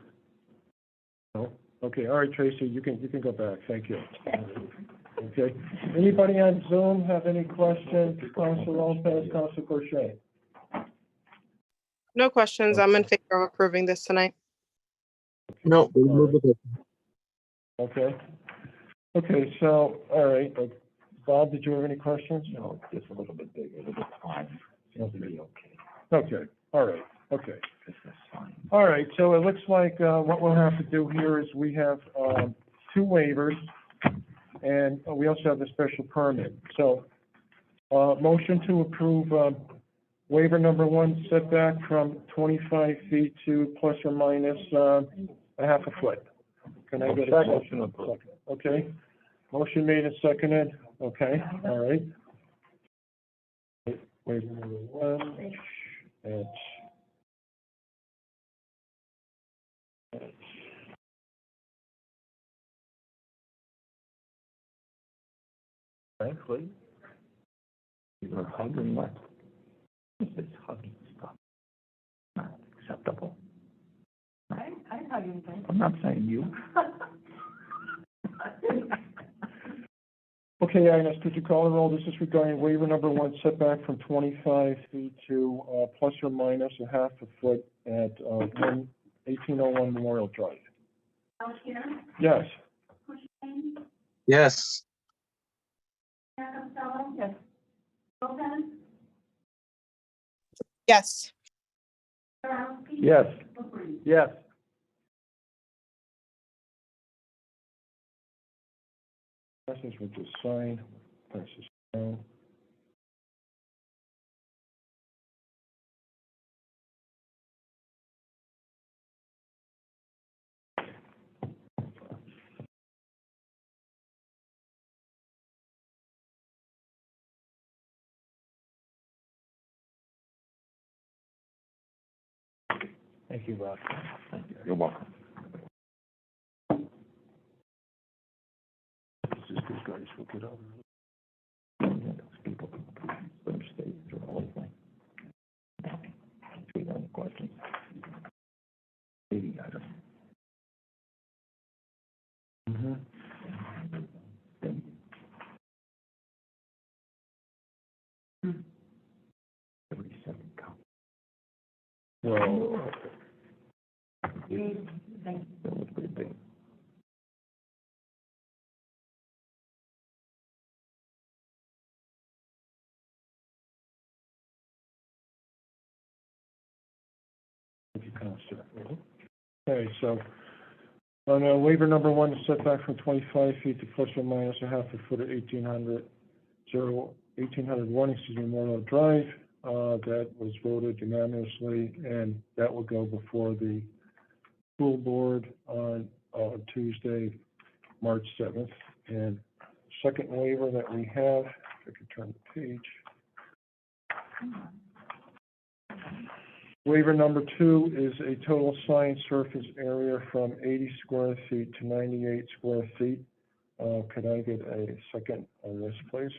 Speaker 1: No? Okay, all right, Tracy, you can go back, thank you. Okay, anybody on Zoom have any questions? Councilor Lopez, Councilor Crochet?
Speaker 4: No questions. I'm in favor of approving this tonight.
Speaker 9: No, we
Speaker 1: All
Speaker 9: move
Speaker 1: right.
Speaker 9: with it.
Speaker 1: Okay. Okay, so, all right, Bob, did you have any questions?
Speaker 8: No, just a little bit bigger, a little bit fine. It'll be okay.
Speaker 1: Okay, all right, okay.
Speaker 8: This is fine.
Speaker 1: All right, so it looks like, what we'll have to do here is we have, two waivers, and we also have the special permit. So, motion to approve, waiver number one, setback from 25 feet to plus or minus, a half a foot. Can I get a second? Okay, motion made and seconded, okay, all right. Waiver number one,
Speaker 8: Frankly, you're hugging what? This is hugging stuff. Not acceptable.
Speaker 2: I hug you, thank
Speaker 8: I'm not saying you.
Speaker 1: Okay, Agnes, could you call the roll? This is regarding waiver number one, setback from 25 feet to, plus or minus a half a foot at, 1801 Memorial Drive. Yes.
Speaker 9: Yes,
Speaker 2: Yes.
Speaker 4: Yes.
Speaker 7: Yes. Yes.
Speaker 1: Passes with the sign. Passes down.
Speaker 8: Thank you, Rob. Thank you. You're welcome.
Speaker 1: This is good, guys. Look it up.
Speaker 8: Yeah, those people, let them stay through the whole thing. Do you have any questions? Maybe, I don't.
Speaker 1: Mm-hmm.
Speaker 8: Then- 37 count.
Speaker 1: Well,
Speaker 2: Thank you.
Speaker 8: That was pretty big.
Speaker 1: thank you, Counselor. Okay, so, on waiver number one, setback from 25 feet to plus or minus a half a foot at 1801, Memorial Drive, that was voted unanimously, and that will go before the school board on, Tuesday, March 7th. And second waiver that we have, if I could turn the page. Waiver number two is a total sign surface area from 80 square feet to 98 square feet. Could I get a second on this, please?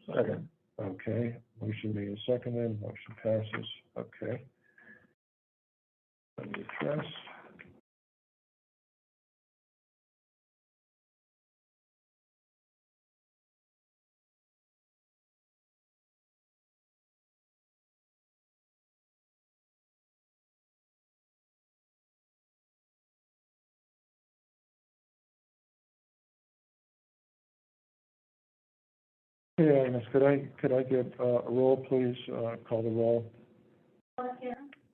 Speaker 8: Second.
Speaker 1: Okay, motion made and seconded, motion passes, okay. Let me address. Okay, Agnes, could I get a roll, please? Call the roll.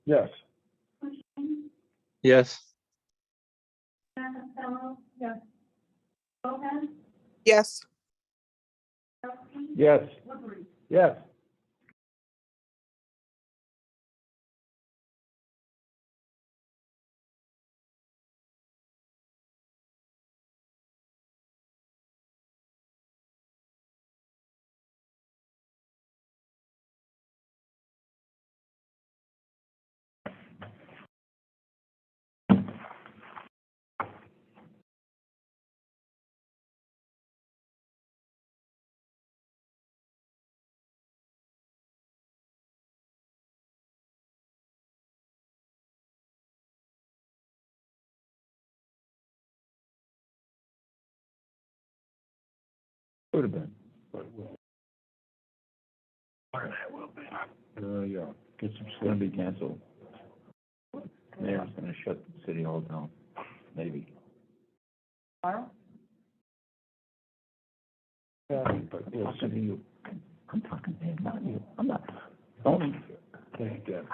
Speaker 1: Yes.
Speaker 9: Yes.
Speaker 2: Yes.
Speaker 4: Yes.
Speaker 7: Yes. Yes.
Speaker 8: Could have been.
Speaker 1: Yeah.
Speaker 8: It's gonna be canceled. Mayor's gonna shut the city hall down, maybe.
Speaker 2: Tomorrow?
Speaker 1: Yeah, but
Speaker 8: I'm
Speaker 1: we'll
Speaker 8: talking to
Speaker 1: see.
Speaker 8: you. I'm talking to him, not you. I'm not, don't.
Speaker 1: Thank you, Deb.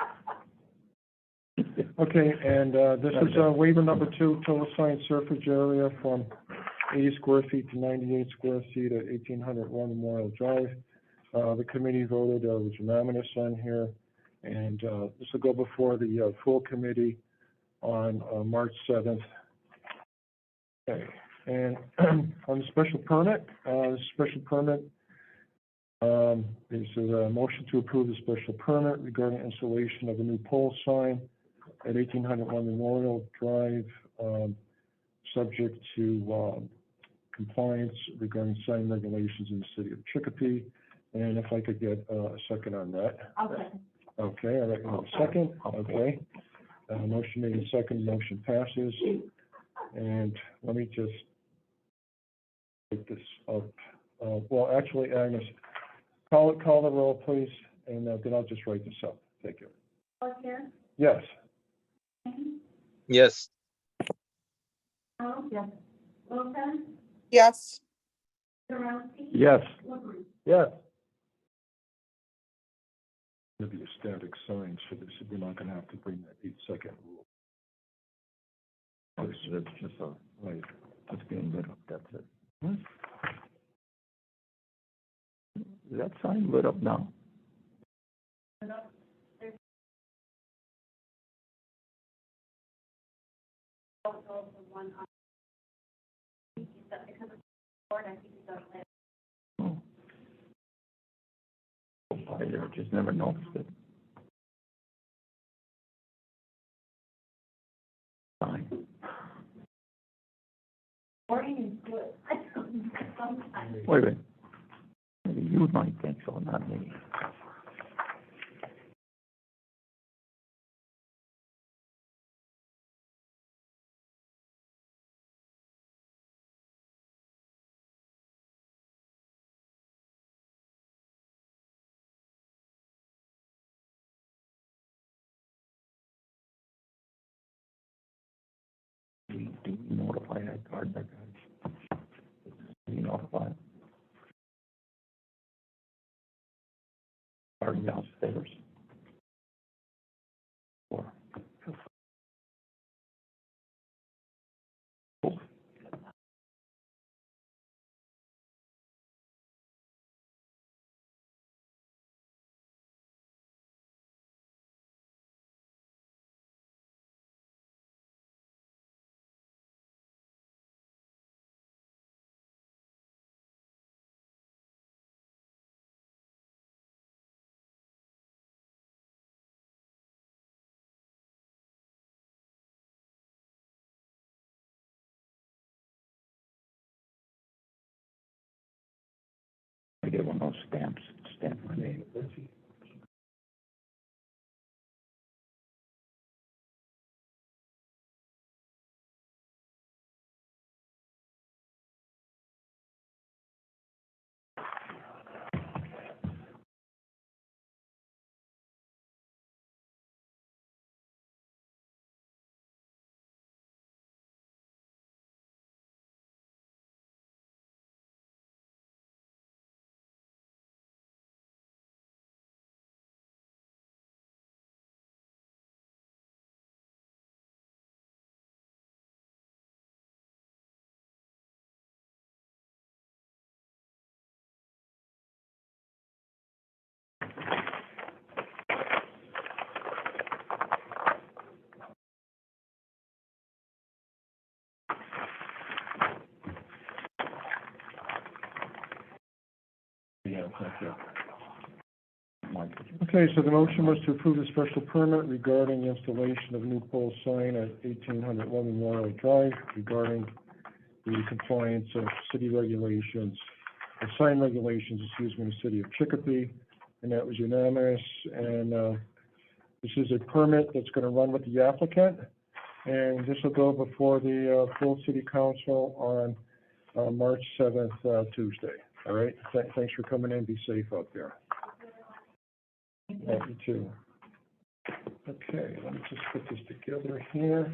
Speaker 1: Okay, and, this is, waiver number 2, total sign surface area from 80 square feet to 98 square feet at 1801 Memorial Drive. The committee voted, was unanimous on here, and, this will go before the, full committee on, March 7th. Okay, and on the special permit, this is a motion to approve the special permit regarding installation of a new pole sign at 1801 Memorial Drive, subject to, compliance regarding sign regulations in the city of Chicopee. And if I could get a second on that.
Speaker 2: Okay.
Speaker 1: Okay, all right, a second, okay. Motion made and second, motion passes. And let me just take this up. Well, actually, Agnes, call the roll, please, and then I'll just write this up. Thank you. Yes.
Speaker 9: Yes.
Speaker 2: Yes. Lopez?
Speaker 4: Yes.
Speaker 2: Zarowski?
Speaker 7: Yes. Yes.
Speaker 1: Gonna be a static sign, so this, we're not gonna have to bring that 8-second rule.
Speaker 8: It's just a,
Speaker 1: Right.
Speaker 8: it's being lit up, that's it. What? Is that sign lit up now? Oh. Go by there, just never noticed it. Fine.
Speaker 2: Morning is good. I don't know, sometimes.
Speaker 8: Wait a minute. Maybe you might think so, not me. Do we notify that guard, that guy? Do we notify him? Guard downstairs? Or? I get one of those stamps, stamp my name.
Speaker 1: Thank you. Okay, so the motion was to approve the special permit regarding the installation of a new pole sign at 1800 Memorial Drive regarding the compliance of city regulations, or sign regulations, excuse me, in the city of Chicopee, and that was unanimous. And this is a permit that's going to run with the applicant, and this will go before the full city council on March 7th, Tuesday. All right, thanks for coming in. Be safe out there. Thank you too. Okay, let me just put this together here.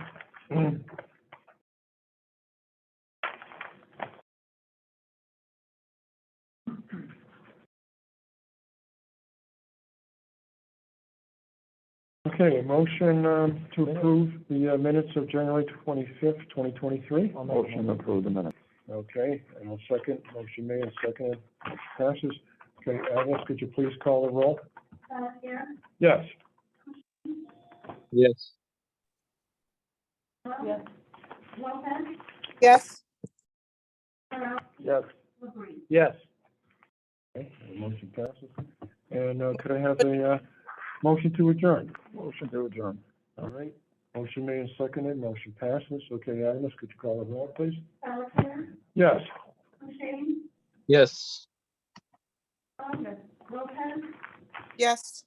Speaker 1: Okay, a motion to approve the minutes of January 25th, 2023.
Speaker 8: Motion to approve the minutes.
Speaker 1: Okay, and I'll second. Motion made and seconded. Passes. Okay, Agnes, could you please call the roll? Yes.
Speaker 9: Yes.
Speaker 2: Yes.
Speaker 4: Yes.
Speaker 7: Yes.
Speaker 1: Yes. Okay, the motion passes. And could I have a motion to adjourn?
Speaker 7: Motion to adjourn.
Speaker 1: All right. Motion made and seconded. Motion passes. Okay, Agnes, could you call the roll, please? Yes.
Speaker 9: Yes.
Speaker 4: Yes.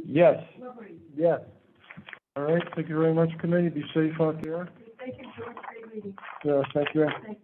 Speaker 7: Yes. Yes.
Speaker 1: All right. Thank you very much, committee. Be safe out there.
Speaker 2: Thank you, George, for your meeting.
Speaker 1: Thank you.
Speaker 2: Thank you.